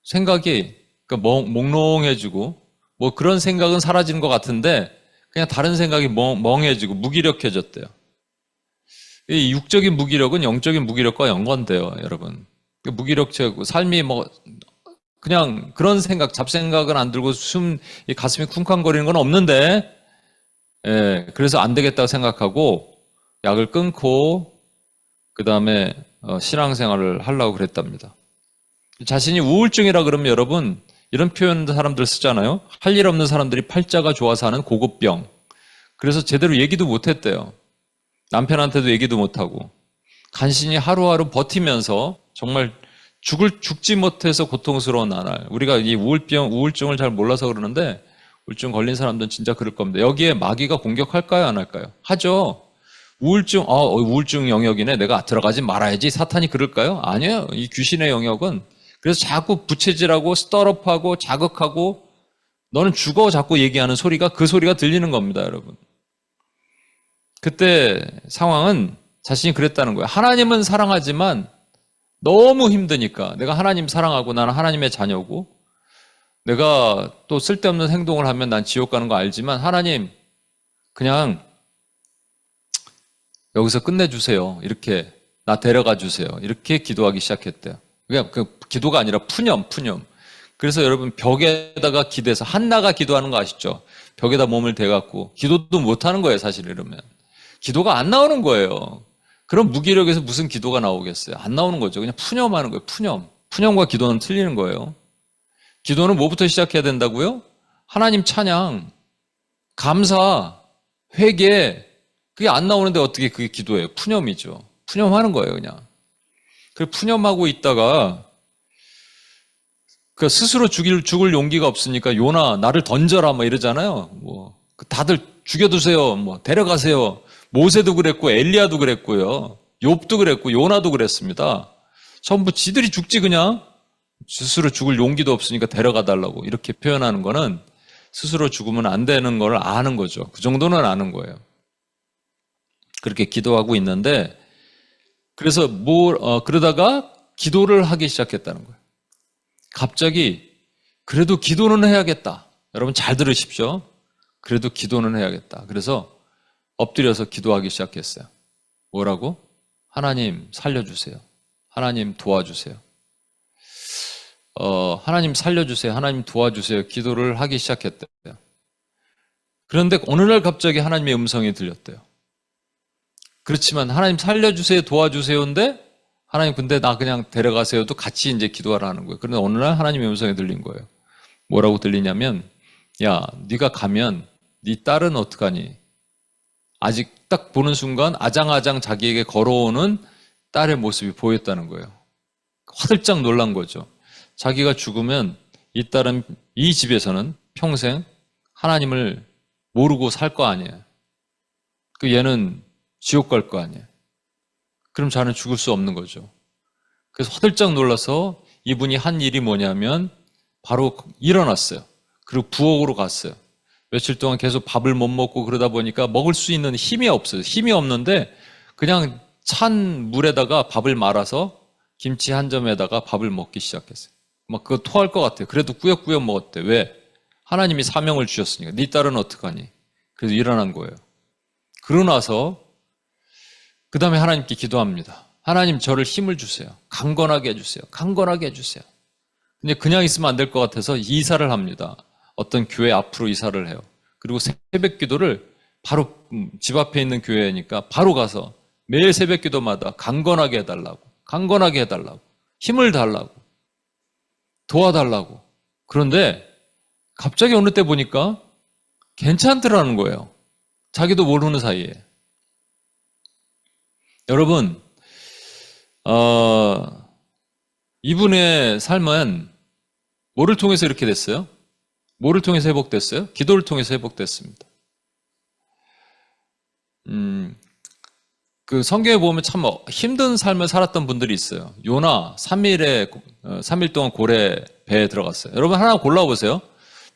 생각이 몽롱해지고 뭐 그런 생각은 사라지는 것 같은데 그냥 다른 생각이 멍해지고 무기력해졌대요. 이 육적인 무기력은 영적인 무기력과 연관돼요, 여러분. 무기력체고 삶이 그냥 그런 생각, 잡생각은 안 들고 가슴이 쿵쾅거리는 건 없는데, 그래서 안 되겠다고 생각하고 약을 끊고 그 다음에 신앙생활을 하려고 그랬답니다. 자신이 우울증이라 그러면 여러분 이런 표현 사람들 쓰잖아요. 할 일 없는 사람들이 팔자가 좋아서 하는 고급병. 그래서 제대로 얘기도 못했대요. 남편한테도 얘기도 못하고 간신히 하루하루 버티면서 정말 죽지 못해서 고통스러운 나날. 우리가 이 우울증을 잘 몰라서 그러는데 우울증 걸린 사람들은 진짜 그럴 겁니다. 여기에 마귀가 공격할까요? 안 할까요? 하죠. 우울증 영역이네. 내가 들어가지 말아야지. 사탄이 그럴까요? 아니에요. 이 귀신의 영역은 그래서 자꾸 부채질하고 스터럽하고 자극하고 너는 죽어 자꾸 얘기하는 소리가 그 소리가 들리는 겁니다, 여러분. 그때 상황은 자신이 그랬다는 거예요. 하나님은 사랑하지만 너무 힘드니까 내가 하나님 사랑하고 나는 하나님의 자녀고 내가 또 쓸데없는 행동을 하면 난 지옥 가는 거 알지만 하나님 그냥 여기서 끝내주세요. 이렇게 나 데려가 주세요. 이렇게 기도하기 시작했대요. 그냥 그 기도가 아니라 푸념. 그래서 여러분 벽에다가 기대서 한나가 기도하는 거 아시죠? 벽에다 몸을 대갖고 기도도 못하는 거예요, 사실 이러면. 기도가 안 나오는 거예요. 그럼 무기력에서 무슨 기도가 나오겠어요? 안 나오는 거죠. 그냥 푸념하는 거예요. 푸념과 기도는 틀리는 거예요. 기도는 뭐부터 시작해야 된다고요? 하나님 찬양, 감사, 회개. 그게 안 나오는데 어떻게 그게 기도예요? 푸념이죠. 푸념하는 거예요, 그냥. 그 푸념하고 있다가 그 스스로 죽을 용기가 없으니까 요나 나를 던져라 뭐 이러잖아요. 다들 죽여두세요. 데려가세요. 모세도 그랬고 엘리야도 그랬고요. 욥도 그랬고 요나도 그랬습니다. 전부 지들이 죽지 그냥. 스스로 죽을 용기도 없으니까 데려가 달라고 이렇게 표현하는 거는 스스로 죽으면 안 되는 걸 아는 거죠. 그 정도는 아는 거예요. 그렇게 기도하고 있는데, 그래서 그러다가 기도를 하기 시작했다는 거예요. 갑자기 그래도 기도는 해야겠다. 여러분 잘 들으십시오. 그래도 기도는 해야겠다. 그래서 엎드려서 기도하기 시작했어요. 뭐라고? 하나님 살려주세요. 하나님 도와주세요. 하나님 살려주세요. 하나님 도와주세요. 기도를 하기 시작했대요. 그런데 어느 날 갑자기 하나님의 음성이 들렸대요. 그렇지만 하나님 살려주세요, 도와주세요인데 하나님 근데 나 그냥 데려가세요도 같이 이제 기도하라는 거예요. 그런데 어느 날 하나님의 음성이 들린 거예요. 뭐라고 들리냐면, 야, 네가 가면 네 딸은 어떡하니? 아직 딱 보는 순간 아장아장 자기에게 걸어오는 딸의 모습이 보였다는 거예요. 화들짝 놀란 거죠. 자기가 죽으면 이 딸은 이 집에서는 평생 하나님을 모르고 살 거 아니에요. 그 얘는 지옥 갈 거 아니에요. 그럼 자는 죽을 수 없는 거죠. 그래서 화들짝 놀라서 이분이 한 일이 뭐냐면 바로 일어났어요. 그리고 부엌으로 갔어요. 며칠 동안 계속 밥을 못 먹고 그러다 보니까 먹을 수 있는 힘이 없어요. 힘이 없는데 그냥 찬 물에다가 밥을 말아서 김치 한 점에다가 밥을 먹기 시작했어요. 막 그거 토할 것 같아요. 그래도 꾸역꾸역 먹었대. 왜? 하나님이 사명을 주셨으니까. 네 딸은 어떡하니? 그래서 일어난 거예요. 그러고 나서 그 다음에 하나님께 기도합니다. 하나님 저를 힘을 주세요. 강건하게 해주세요. 강건하게 해주세요. 근데 그냥 있으면 안 될 것 같아서 이사를 합니다. 어떤 교회 앞으로 이사를 해요. 그리고 새벽 기도를 바로 집 앞에 있는 교회니까 바로 가서 매일 새벽 기도마다 강건하게 해달라고, 강건하게 해달라고, 힘을 달라고, 도와달라고. 그런데 갑자기 어느 때 보니까 괜찮더라는 거예요. 자기도 모르는 사이에. 여러분, 이분의 삶은 뭐를 통해서 이렇게 됐어요? 뭐를 통해서 회복됐어요? 기도를 통해서 회복됐습니다. 그 성경에 보면 참 힘든 삶을 살았던 분들이 있어요. 요나 3일 동안 고래 배에 들어갔어요. 여러분 하나 골라보세요.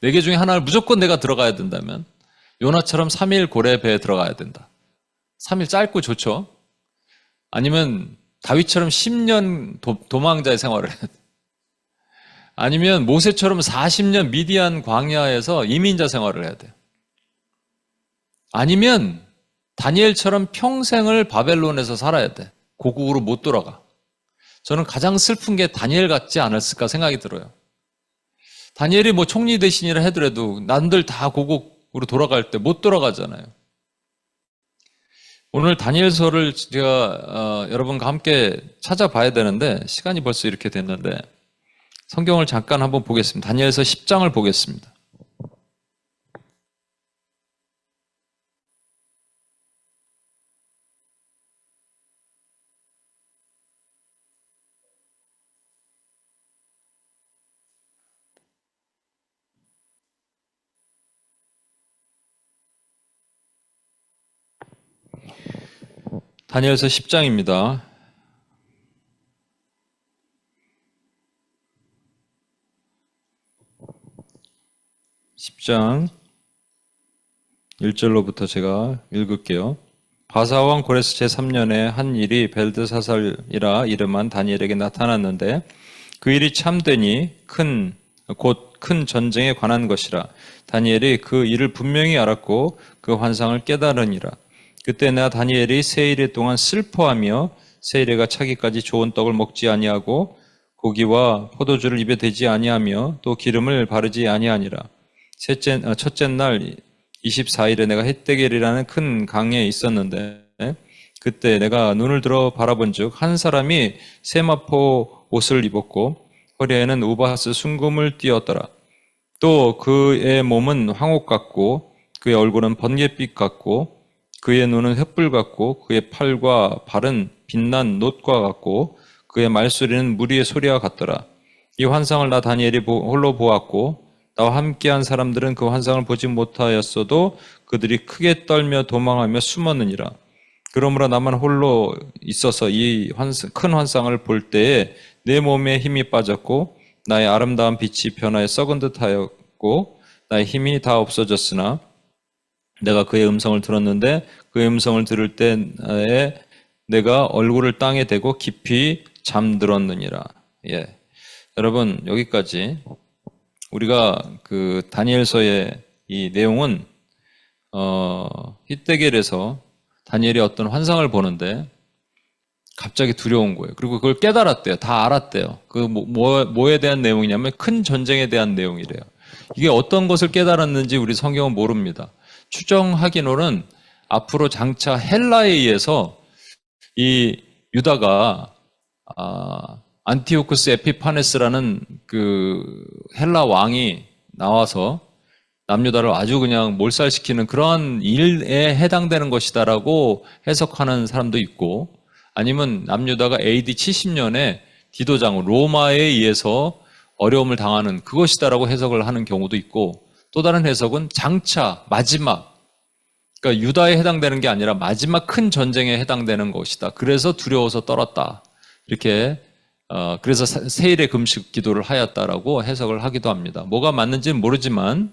4개 중에 하나를 무조건 내가 들어가야 된다면 요나처럼 3일 고래 배에 들어가야 된다. 3일 짧고 좋죠. 아니면 다윗처럼 10년 도망자의 생활을 해야 돼. 아니면 모세처럼 40년 미디안 광야에서 이민자 생활을 해야 돼요. 아니면 다니엘처럼 평생을 바벨론에서 살아야 돼. 고국으로 못 돌아가. 저는 가장 슬픈 게 다니엘 같지 않았을까 생각이 들어요. 다니엘이 뭐 총리 대신이라 하더라도 남들 다 고국으로 돌아갈 때 못 돌아가잖아요. 오늘 다니엘서를 제가 여러분과 함께 찾아봐야 되는데 시간이 벌써 이렇게 됐는데 성경을 잠깐 한번 보겠습니다. 다니엘서 10장을 보겠습니다. 다니엘서 10장입니다. 10장 1절로부터 제가 읽을게요. 바사왕 고레스 제3년에 한 일이 벨드사살이라 이름한 다니엘에게 나타났는데 그 일이 참되니 곧 큰 전쟁에 관한 것이라. 다니엘이 그 일을 분명히 알았고 그 환상을 깨달으니라. 그때 내가 다니엘이 세 일에 동안 슬퍼하며 세 일에가 차기까지 좋은 떡을 먹지 아니하고 고기와 포도주를 입에 대지 아니하며 또 기름을 바르지 아니하니라. 첫째 날 24일에 내가 헷데겔이라는 큰 강에 있었는데 그때 내가 눈을 들어 바라본즉 한 사람이 세마포 옷을 입었고 허리에는 우바스 순금을 띠었더라. 또 그의 몸은 황옥 같고 그의 얼굴은 번갯빛 같고 그의 눈은 횃불 같고 그의 팔과 발은 빛난 놋과 같고 그의 말소리는 무리의 소리와 같더라. 이 환상을 나 다니엘이 홀로 보았고 나와 함께한 사람들은 그 환상을 보지 못하였어도 그들이 크게 떨며 도망하며 숨었느니라. 그러므로 나만 홀로 있어서 이 큰 환상을 볼 때에 내 몸에 힘이 빠졌고 나의 아름다운 빛이 변하여 썩은 듯하였고 나의 힘이 다 없어졌으나 내가 그의 음성을 들었는데 그의 음성을 들을 때에 내가 얼굴을 땅에 대고 깊이 잠들었느니라. 예. 여러분, 여기까지 우리가 그 다니엘서의 이 내용은 히데겔에서 다니엘이 어떤 환상을 보는데 갑자기 두려운 거예요. 그리고 그걸 깨달았대요. 다 알았대요. 그 뭐에 대한 내용이냐면 큰 전쟁에 대한 내용이래요. 이게 어떤 것을 깨달았는지 우리 성경은 모릅니다. 추정하기로는 앞으로 장차 헬라에 의해서 이 유다가 안티오쿠스 에피파네스라는 그 헬라 왕이 나와서 남유다를 아주 그냥 몰살시키는 그런 일에 해당되는 것이다라고 해석하는 사람도 있고, 아니면 남유다가 AD 70년에 디도장 로마에 의해서 어려움을 당하는 그것이다라고 해석을 하는 경우도 있고, 또 다른 해석은 장차 마지막, 그러니까 유다에 해당되는 게 아니라 마지막 큰 전쟁에 해당되는 것이다. 그래서 두려워서 떨었다. 이렇게 그래서 세일의 금식 기도를 하였다라고 해석을 하기도 합니다. 뭐가 맞는지는 모르지만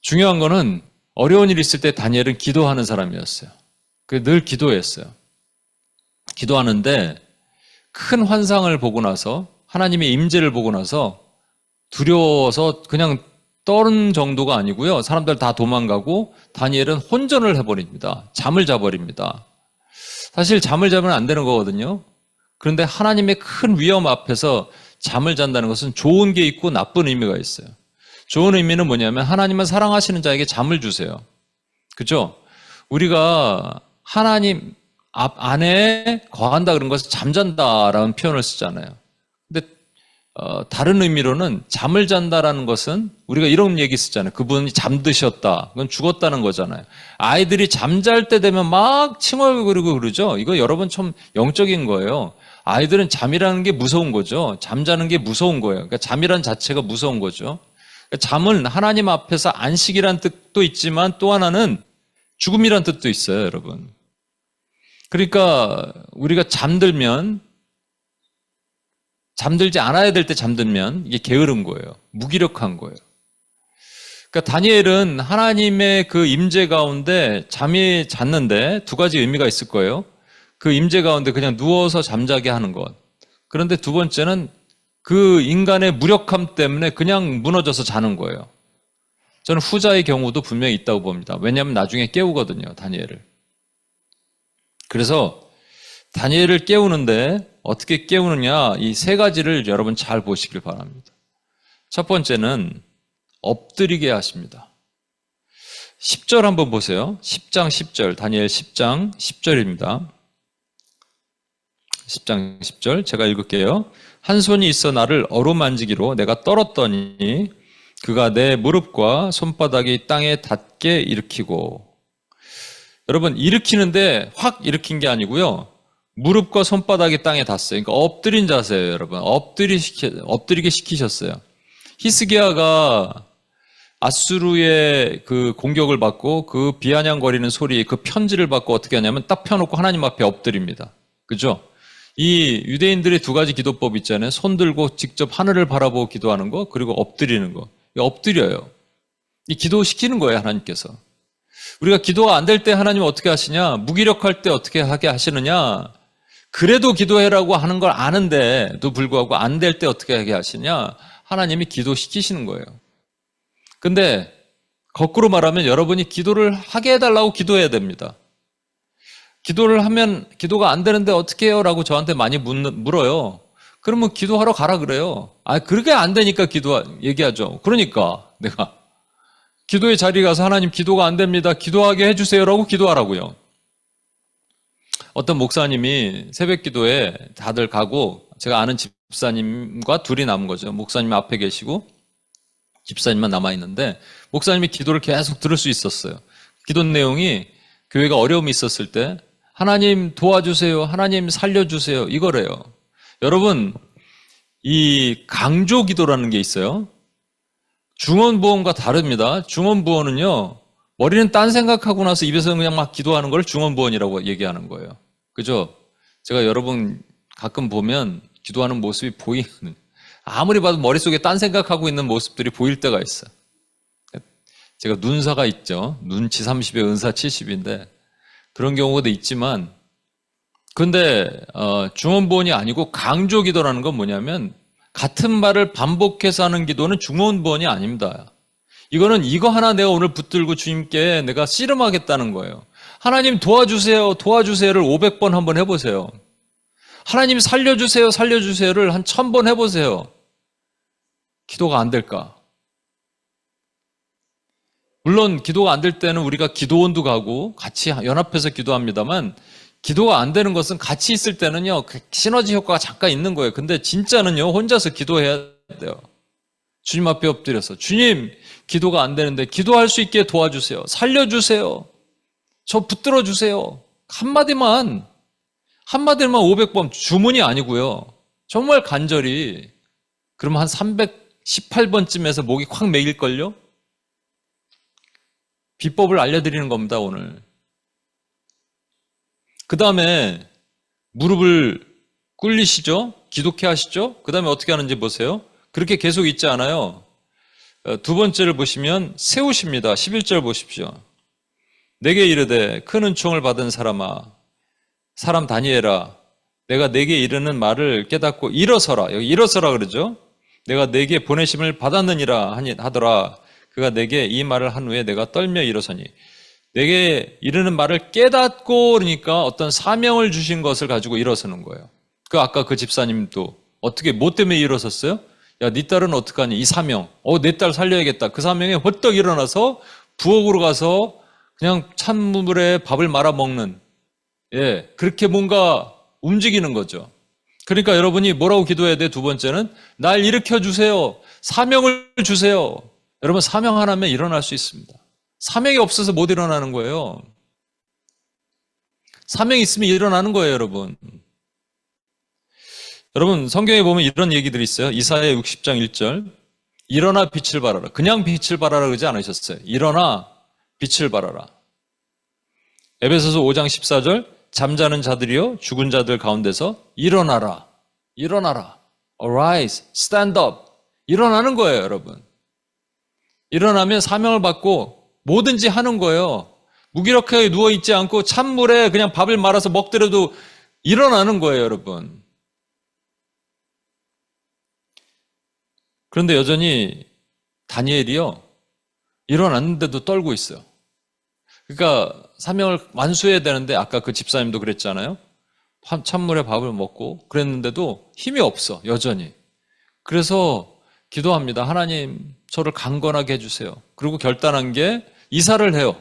중요한 거는 어려운 일이 있을 때 다니엘은 기도하는 사람이었어요. 늘 기도했어요. 기도하는데 큰 환상을 보고 나서 하나님의 임재를 보고 나서 두려워서 그냥 떠는 정도가 아니고요. 사람들 다 도망가고 다니엘은 혼전을 해버립니다. 잠을 자버립니다. 사실 잠을 자면 안 되는 거거든요. 그런데 하나님의 큰 위험 앞에서 잠을 잔다는 것은 좋은 게 있고 나쁜 의미가 있어요. 좋은 의미는 뭐냐면 하나님은 사랑하시는 자에게 잠을 주세요. 그죠? 우리가 하나님 안에 거한다 그런 것을 잠잔다라는 표현을 쓰잖아요. 근데 다른 의미로는 잠을 잔다라는 것은 우리가 이런 얘기 쓰잖아요. 그분이 잠드셨다. 그건 죽었다는 거잖아요. 아이들이 잠잘 때 되면 막 칭얼거리고 그러죠. 이거 여러분 좀 영적인 거예요. 아이들은 잠이라는 게 무서운 거죠. 잠자는 게 무서운 거예요. 그러니까 잠이란 자체가 무서운 거죠. 그러니까 잠은 하나님 앞에서 안식이란 뜻도 있지만 또 하나는 죽음이란 뜻도 있어요, 여러분. 그러니까 우리가 잠들면, 잠들지 않아야 될 때 잠들면 이게 게으른 거예요. 무기력한 거예요. 그러니까 다니엘은 하나님의 그 임재 가운데 잠이 잤는데 두 가지 의미가 있을 거예요. 그 임재 가운데 그냥 누워서 잠자게 하는 것. 그런데 두 번째는 그 인간의 무력함 때문에 그냥 무너져서 자는 거예요. 저는 후자의 경우도 분명히 있다고 봅니다. 왜냐하면 나중에 깨우거든요, 다니엘을. 그래서 다니엘을 깨우는데 어떻게 깨우느냐, 이 세 가지를 여러분 잘 보시길 바랍니다. 첫 번째는 엎드리게 하십니다. 10절 한번 보세요. 10장 10절, 다니엘 10장 10절입니다. 10장 10절 제가 읽을게요. 한 손이 있어 나를 어루만지기로 내가 떨었더니 그가 내 무릎과 손바닥이 땅에 닿게 일으키고. 여러분, 일으키는데 확 일으킨 게 아니고요. 무릎과 손바닥이 땅에 닿았어요. 그러니까 엎드린 자세예요, 여러분. 엎드리게 시키셨어요. 히스기야가 아수르의 그 공격을 받고 그 비아냥거리는 소리, 그 편지를 받고 어떻게 하냐면 딱 펴놓고 하나님 앞에 엎드립니다. 그죠? 이 유대인들의 두 가지 기도법 있잖아요. 손 들고 직접 하늘을 바라보고 기도하는 거, 그리고 엎드리는 거. 엎드려요. 이 기도시키는 거예요, 하나님께서. 우리가 기도가 안 될 때 하나님 어떻게 하시냐? 무기력할 때 어떻게 하게 하시느냐? 그래도 기도해라고 하는 걸 아는데도 불구하고 안 될 때 어떻게 하게 하시냐? 하나님이 기도시키시는 거예요. 근데 거꾸로 말하면 여러분이 기도를 하게 해달라고 기도해야 됩니다. 기도를 하면 기도가 안 되는데 어떻게 해요? 라고 저한테 많이 물어요. 그러면 기도하러 가라 그래요. 그렇게 안 되니까 얘기하죠. 그러니까 내가 기도의 자리에 가서 하나님 기도가 안 됩니다. 기도하게 해주세요라고 기도하라고요. 어떤 목사님이 새벽 기도에 다들 가고 제가 아는 집사님과 둘이 남은 거죠. 목사님 앞에 계시고 집사님만 남아있는데 목사님이 기도를 계속 들을 수 있었어요. 기도 내용이 교회가 어려움이 있었을 때 하나님 도와주세요. 하나님 살려주세요. 이거래요. 여러분, 이 강조 기도라는 게 있어요. 중언부언과 다릅니다. 중언부언은요, 머리는 딴 생각하고 나서 입에서 그냥 막 기도하는 걸 중언부언이라고 얘기하는 거예요. 그죠? 제가 여러분 가끔 보면 기도하는 모습이 보이는, 아무리 봐도 머릿속에 딴 생각하고 있는 모습들이 보일 때가 있어요. 제가 눈사가 있죠. 눈치 30에 은사 70인데 그런 경우도 있지만, 근데 중언부언이 아니고 강조기도라는 건 뭐냐면 같은 말을 반복해서 하는 기도는 중언부언이 아닙니다. 이거는 이거 하나 내가 오늘 붙들고 주님께 내가 씨름하겠다는 거예요. 하나님 도와주세요, 도와주세요를 500번 한번 해보세요. 하나님 살려주세요, 살려주세요를 한 1000번 해보세요. 기도가 안 될까? 물론 기도가 안 될 때는 우리가 기도원도 가고 같이 연합해서 기도합니다만, 기도가 안 되는 것은 같이 있을 때는요, 그 시너지 효과가 잠깐 있는 거예요. 근데 진짜는요, 혼자서 기도해야 돼요. 주님 앞에 엎드려서, 주님, 기도가 안 되는데 기도할 수 있게 도와주세요. 살려주세요. 저 붙들어 주세요. 한마디만 500번, 주문이 아니고요. 정말 간절히. 그러면 한 318번쯤에서 목이 확 메일걸요? 비법을 알려드리는 겁니다, 오늘. 그 다음에 무릎을 꿇리시죠? 기독해 하시죠? 그 다음에 어떻게 하는지 보세요. 그렇게 계속 있지 않아요. 두 번째를 보시면 세우십니다. 11절 보십시오. 내게 이르되 큰 은총을 받은 사람아, 사람 다니엘아, 내가 내게 이르는 말을 깨닫고 일어서라. 여기 일어서라 그러죠. 내가 내게 보내심을 받았느니라 하더라. 그가 내게 이 말을 한 후에 내가 떨며 일어서니, 내게 이르는 말을 깨닫고, 그러니까 어떤 사명을 주신 것을 가지고 일어서는 거예요. 아까 그 집사님도 어떻게 뭐 때문에 일어섰어요? 야, 네 딸은 어떡하니? 이 사명. 내 딸 살려야겠다. 그 사명에 헐떡 일어나서 부엌으로 가서 그냥 찬물에 밥을 말아 먹는, 그렇게 뭔가 움직이는 거죠. 그러니까 여러분이 뭐라고 기도해야 돼? 두 번째는 날 일으켜 주세요. 사명을 주세요. 여러분, 사명 하나면 일어날 수 있습니다. 사명이 없어서 못 일어나는 거예요. 사명이 있으면 일어나는 거예요, 여러분. 여러분, 성경에 보면 이런 얘기들이 있어요. 이사야 60장 1절. 일어나 빛을 발하라. 그냥 빛을 발하라 그러지 않으셨어요. 일어나 빛을 발하라. 에베소서 5장 14절. 잠자는 자들이여 죽은 자들 가운데서 일어나라. 일어나라. Arise. Stand up. 일어나는 거예요, 여러분. 일어나면 사명을 받고 뭐든지 하는 거예요. 무기력하게 누워있지 않고 찬물에 그냥 밥을 말아서 먹더라도 일어나는 거예요, 여러분. 그런데 여전히 다니엘이요, 일어났는데도 떨고 있어요. 그러니까 사명을 완수해야 되는데, 아까 그 집사님도 그랬잖아요. 찬물에 밥을 먹고 그랬는데도 힘이 없어, 여전히. 그래서 기도합니다. 하나님, 저를 강건하게 해주세요. 그리고 결단한 게 이사를 해요.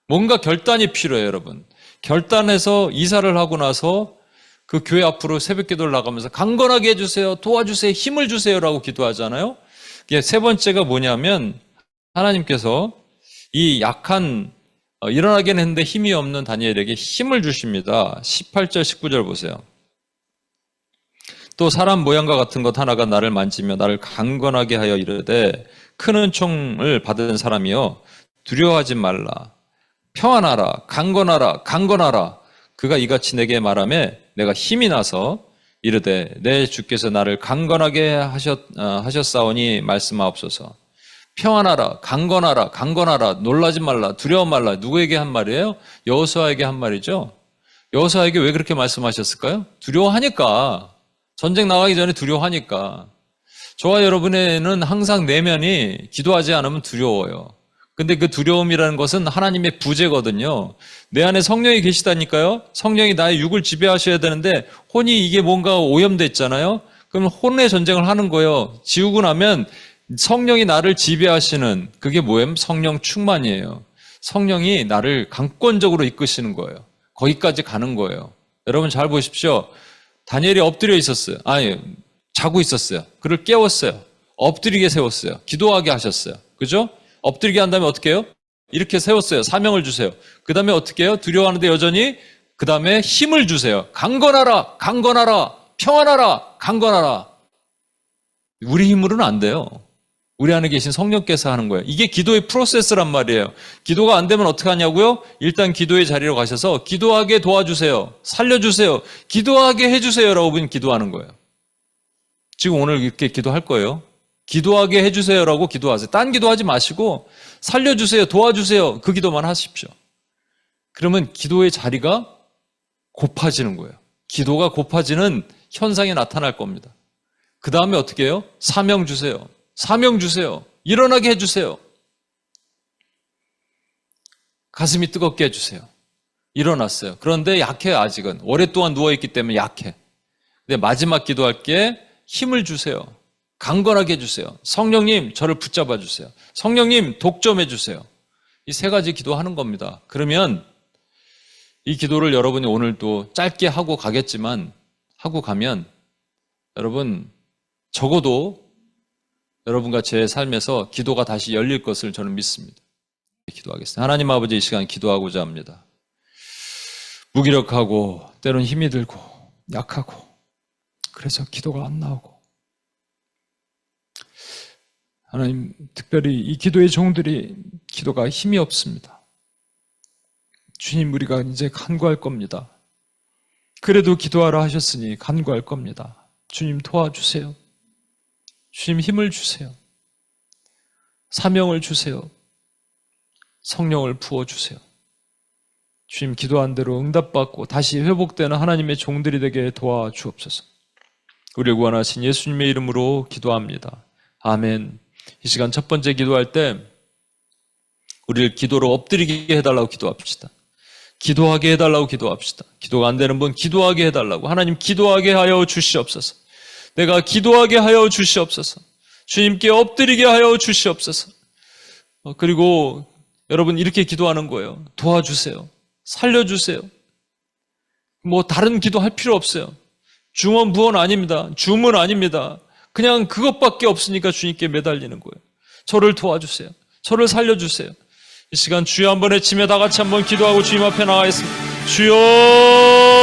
뭔가 결단이 필요해요, 여러분. 결단해서 이사를 하고 나서 그 교회 앞으로 새벽 기도를 나가면서 강건하게 해주세요, 도와주세요, 힘을 주세요라고 기도하잖아요. 이게 세 번째가 뭐냐면, 하나님께서 이 약한, 일어나긴 했는데 힘이 없는 다니엘에게 힘을 주십니다. 18절, 19절 보세요. 또 사람 모양과 같은 것 하나가 나를 만지며 나를 강건하게 하여 이르되, 큰 은총을 받은 사람이여 두려워하지 말라. 평안하라. 강건하라. 강건하라. 그가 이같이 내게 말하며 내가 힘이 나서 이르되, 내 주께서 나를 강건하게 하셨사오니 말씀하옵소서. 평안하라. 강건하라. 강건하라. 놀라지 말라. 두려워 말라. 누구에게 한 말이에요? 여호수아에게 한 말이죠. 여호수아에게 왜 그렇게 말씀하셨을까요? 두려워하니까. 전쟁 나가기 전에 두려워하니까. 저와 여러분에는 항상 내면이 기도하지 않으면 두려워요. 근데 그 두려움이라는 것은 하나님의 부재거든요. 내 안에 성령이 계시다니까요. 성령이 나의 육을 지배하셔야 되는데 혼이 이게 뭔가 오염됐잖아요. 그럼 혼의 전쟁을 하는 거예요. 지우고 나면 성령이 나를 지배하시는, 그게 뭐예요? 성령 충만이에요. 성령이 나를 강권적으로 이끄시는 거예요. 거기까지 가는 거예요. 여러분 잘 보십시오. 다니엘이 엎드려 있었어요. 자고 있었어요. 그를 깨웠어요. 엎드리게 세웠어요. 기도하게 하셨어요. 그죠? 엎드리게 한 다음에 어떻게 해요? 이렇게 세웠어요. 사명을 주세요. 그 다음에 어떻게 해요? 두려워하는데 여전히 그 다음에 힘을 주세요. 강건하라, 강건하라, 평안하라, 강건하라. 우리 힘으로는 안 돼요. 우리 안에 계신 성령께서 하는 거예요. 이게 기도의 프로세스란 말이에요. 기도가 안 되면 어떻게 하냐고요? 일단 기도의 자리로 가셔서 기도하게 도와주세요. 살려주세요. 기도하게 해주세요. 라고 기도하는 거예요. 지금 오늘 이렇게 기도할 거예요. 기도하게 해주세요라고 기도하세요. 딴 기도하지 마시고 살려주세요, 도와주세요, 그 기도만 하십시오. 그러면 기도의 자리가 고파지는 거예요. 기도가 고파지는 현상이 나타날 겁니다. 그 다음에 어떻게 해요? 사명 주세요. 사명 주세요. 일어나게 해주세요. 가슴이 뜨겁게 해주세요. 일어났어요. 그런데 약해요, 아직은. 오랫동안 누워있기 때문에 약해. 근데 마지막 기도할 게 힘을 주세요. 강건하게 해주세요. 성령님, 저를 붙잡아 주세요. 성령님, 독점해 주세요. 이 세 가지 기도하는 겁니다. 그러면 이 기도를 여러분이 오늘도 짧게 하고 가겠지만, 하고 가면 여러분 적어도 여러분과 제 삶에서 기도가 다시 열릴 것을 저는 믿습니다. 기도하겠습니다. 하나님 아버지, 이 시간 기도하고자 합니다. 무기력하고 때론 힘이 들고 약하고 그래서 기도가 안 나오고, 하나님 특별히 이 기도의 종들이 기도가 힘이 없습니다. 주님, 우리가 이제 간구할 겁니다. 그래도 기도하라 하셨으니 간구할 겁니다. 주님 도와주세요. 주님 힘을 주세요. 사명을 주세요. 성령을 부어주세요. 주님, 기도한 대로 응답받고 다시 회복되는 하나님의 종들이 되게 도와주옵소서. 우리를 구원하신 예수님의 이름으로 기도합니다. 아멘. 이 시간 첫 번째 기도할 때 우리를 기도로 엎드리게 해달라고 기도합시다. 기도하게 해달라고 기도합시다. 기도가 안 되는 분 기도하게 해달라고. 하나님, 기도하게 하여 주시옵소서. 내가 기도하게 하여 주시옵소서. 주님께 엎드리게 하여 주시옵소서. 그리고 여러분 이렇게 기도하는 거예요. 도와주세요. 살려주세요. 뭐 다른 기도할 필요 없어요. 중언 부언 아닙니다. 주문 아닙니다. 그냥 그것밖에 없으니까 주님께 매달리는 거예요. 저를 도와주세요. 저를 살려주세요. 이 시간 주여 한번 외치며 다 같이 한번 기도하고 주님 앞에 나가겠습니다. 주여!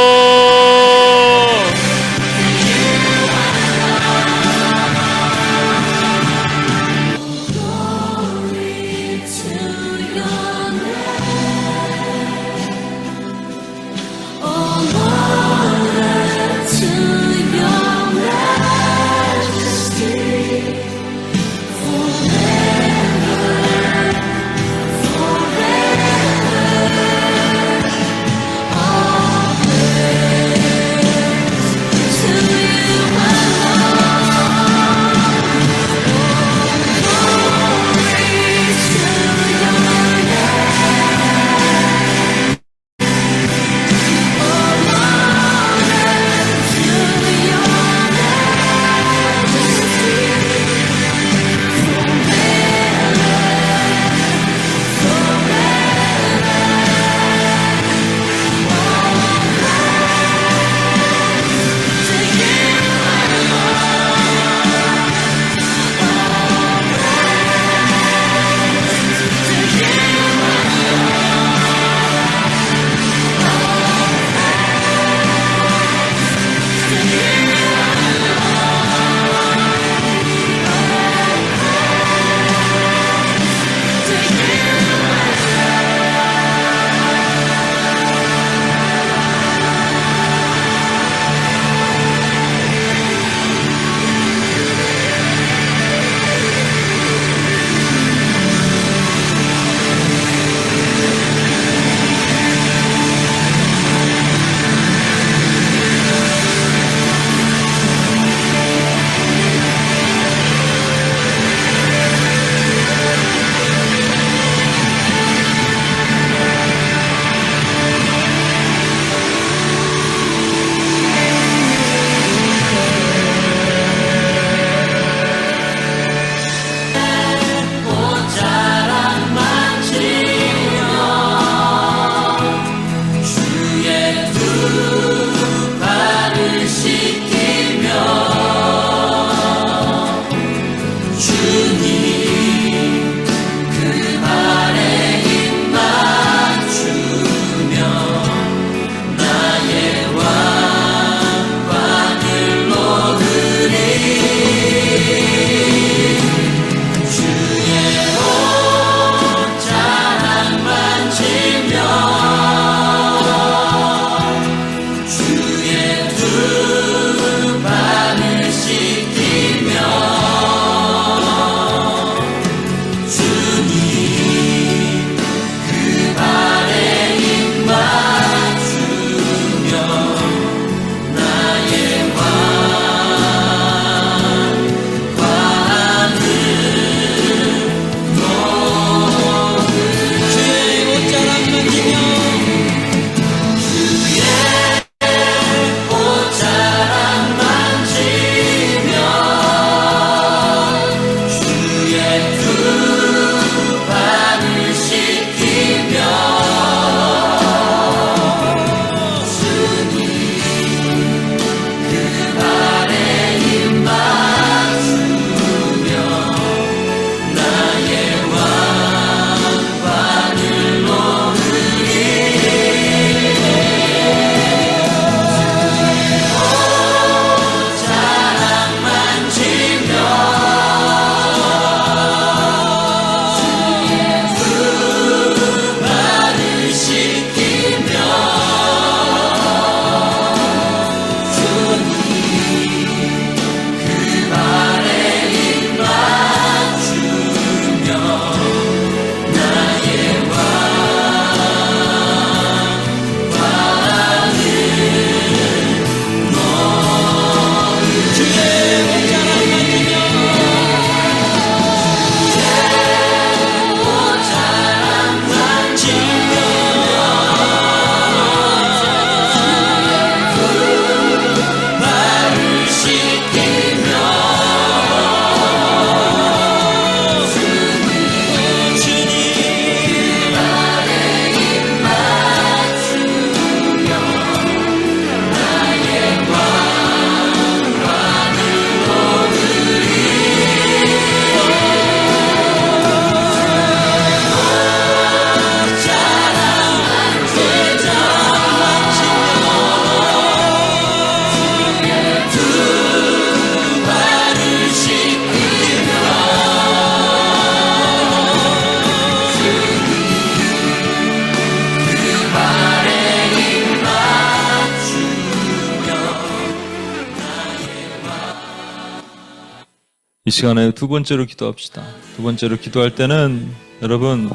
이 시간에 두 번째로 기도합시다. 두 번째로 기도할 때는 여러분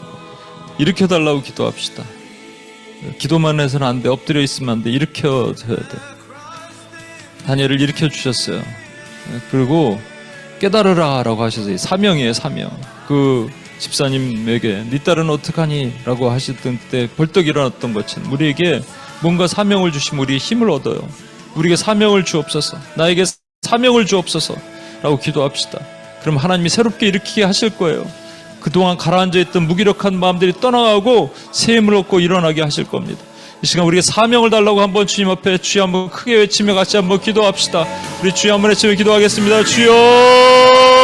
일으켜달라고 기도합시다. 기도만 해서는 안 돼. 엎드려 있으면 안 돼. 일으켜줘야 돼. 다니엘을 일으켜 주셨어요. 그리고 깨달으라 라고 하셔서 사명이에요. 사명. 그 집사님에게 네 딸은 어떡하니? 라고 하시던 때 벌떡 일어났던 것처럼 우리에게 뭔가 사명을 주시면 우리의 힘을 얻어요. 우리에게 사명을 주옵소서. 나에게 사명을 주옵소서 라고 기도합시다. 그럼 하나님이 새롭게 일으키게 하실 거예요. 그동안 가라앉아 있던 무기력한 마음들이 떠나가고 새 힘을 얻고 일어나게 하실 겁니다. 이 시간 우리가 사명을 달라고 한번 주님 앞에 주여 한번 크게 외치며 같이 한번 기도합시다. 우리 주여 한번 외치며 기도하겠습니다. 주여!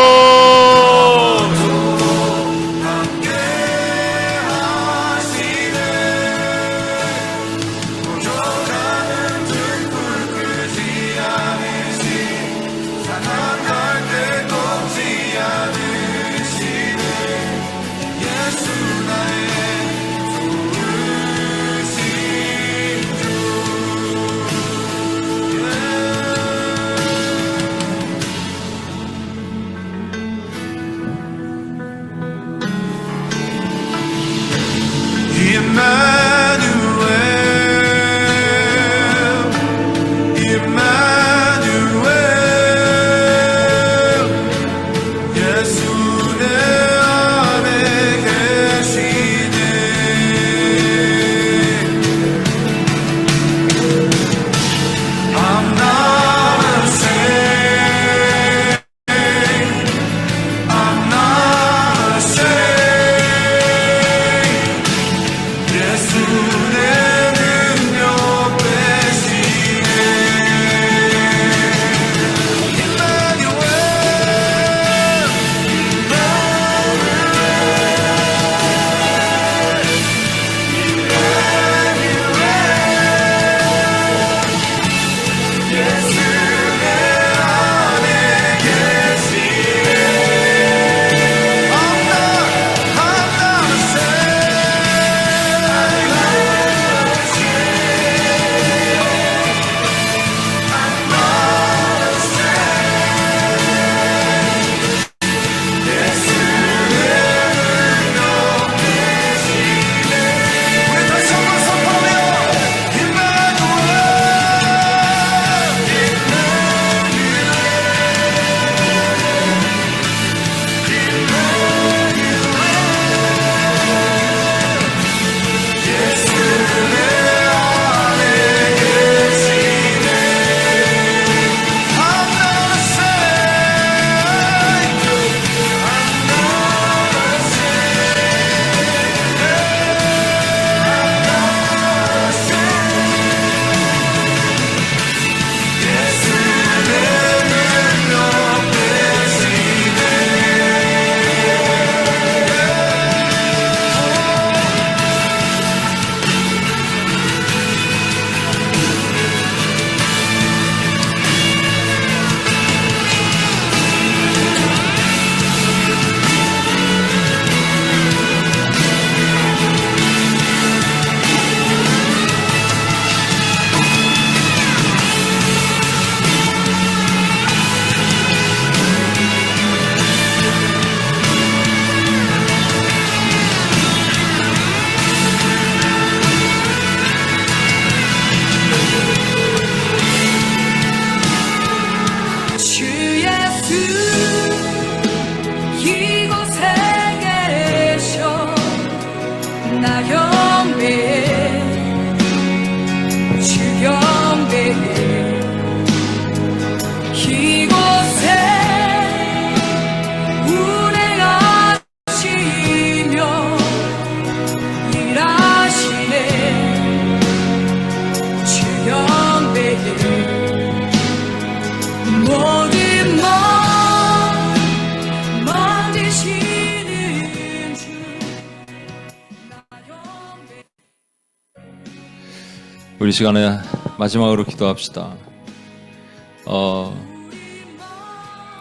우리 시간에 마지막으로 기도합시다.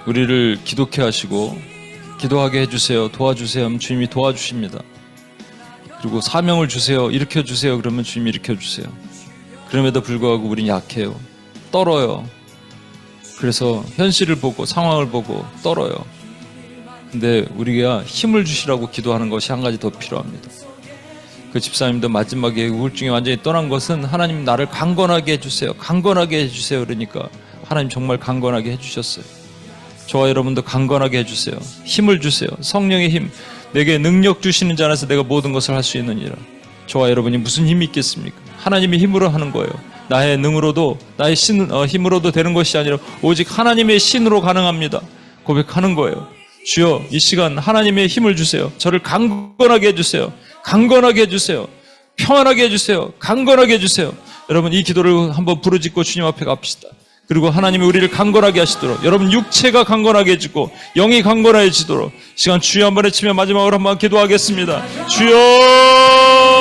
우리를 기독케 하시고 기도하게 해주세요. 도와주세요 하면 주님이 도와주십니다. 그리고 사명을 주세요. 일으켜주세요. 그러면 주님이 일으켜주세요. 그럼에도 불구하고 우린 약해요. 떨어요. 그래서 현실을 보고 상황을 보고 떨어요. 근데 우리가 힘을 주시라고 기도하는 것이 한 가지 더 필요합니다. 그 집사님도 마지막에 우울증이 완전히 떠난 것은 하나님 나를 강건하게 해주세요. 강건하게 해주세요. 그러니까 하나님 정말 강건하게 해주셨어요. 저와 여러분도 강건하게 해주세요. 힘을 주세요. 성령의 힘. 내게 능력 주시는 자 안에서 내가 모든 것을 할 수 있느니라. 저와 여러분이 무슨 힘이 있겠습니까? 하나님의 힘으로 하는 거예요. 나의 능으로도 나의 힘으로도 되는 것이 아니라 오직 하나님의 신으로 가능합니다. 고백하는 거예요. 주여 이 시간 하나님의 힘을 주세요. 저를 강건하게 해주세요. 강건하게 해주세요. 평안하게 해주세요. 강건하게 해주세요. 여러분 이 기도를 한번 부르짖고 주님 앞에 갑시다. 그리고 하나님이 우리를 강건하게 하시도록 여러분 육체가 강건하게 해지고 영이 강건해지도록 시간 주여 한번 외치며 마지막으로 한번 기도하겠습니다. 주여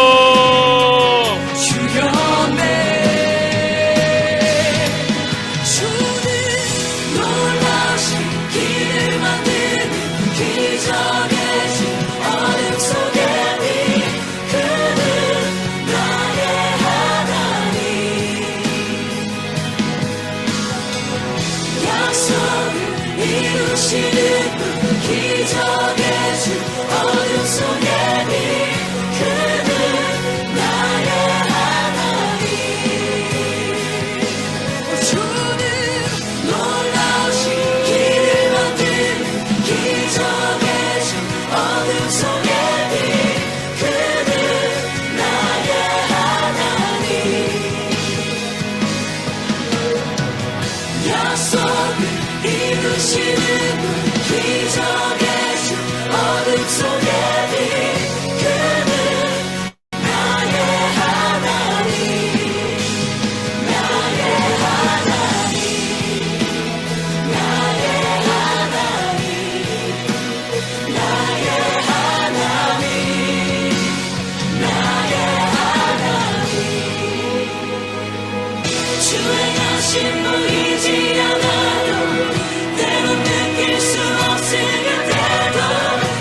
때론 느낄 수 없을 그때도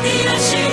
이 아침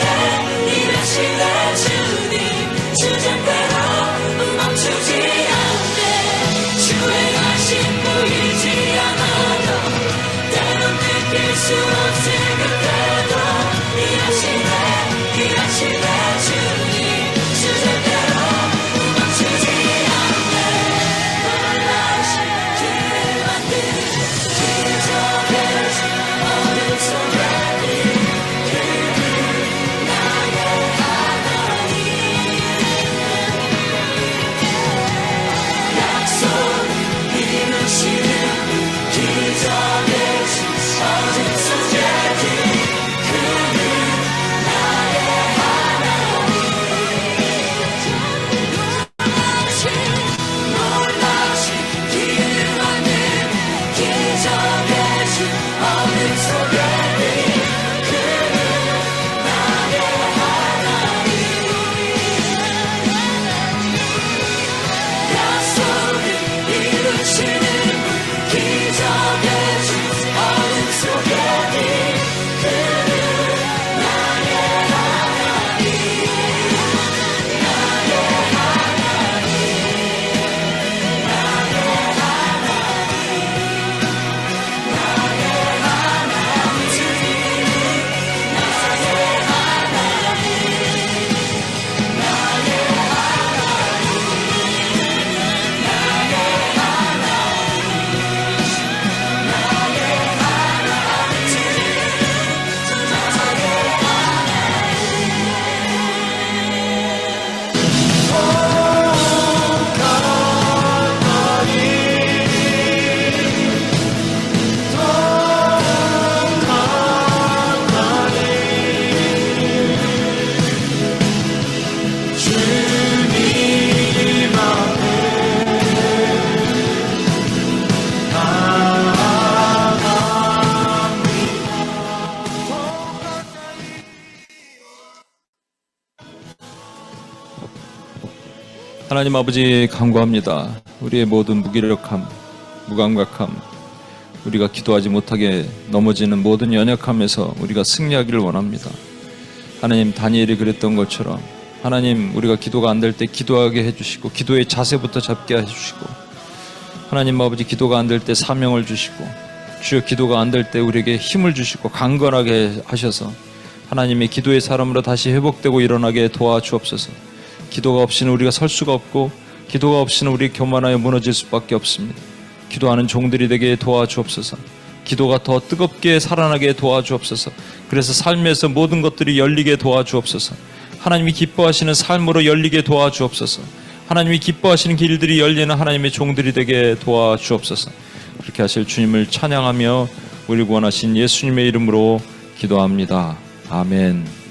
하나님 아버지 간구합니다. 우리의 모든 무기력함, 무감각함, 우리가 기도하지 못하게 넘어지는 모든 연약함에서 우리가 승리하기를 원합니다. 하나님, 다니엘이 그랬던 것처럼 하나님, 우리가 기도가 안 될 때 기도하게 해주시고 기도의 자세부터 잡게 해주시고, 하나님 아버지, 기도가 안 될 때 사명을 주시고, 주여, 기도가 안 될 때 우리에게 힘을 주시고 강건하게 하셔서 하나님의 기도의 사람으로 다시 회복되고 일어나게 도와주옵소서. 기도가 없이는 우리가 설 수가 없고, 기도가 없이는 우리 교만하여 무너질 수밖에 없습니다. 기도하는 종들이 되게 도와주옵소서. 기도가 더 뜨겁게 살아나게 도와주옵소서. 그래서 삶에서 모든 것들이 열리게 도와주옵소서. 하나님이 기뻐하시는 삶으로 열리게 도와주옵소서. 하나님이 기뻐하시는 길들이 열리는 하나님의 종들이 되게 도와주옵소서. 그렇게 하실 주님을 찬양하며 우리 구원하신 예수님의 이름으로 기도합니다. 아멘.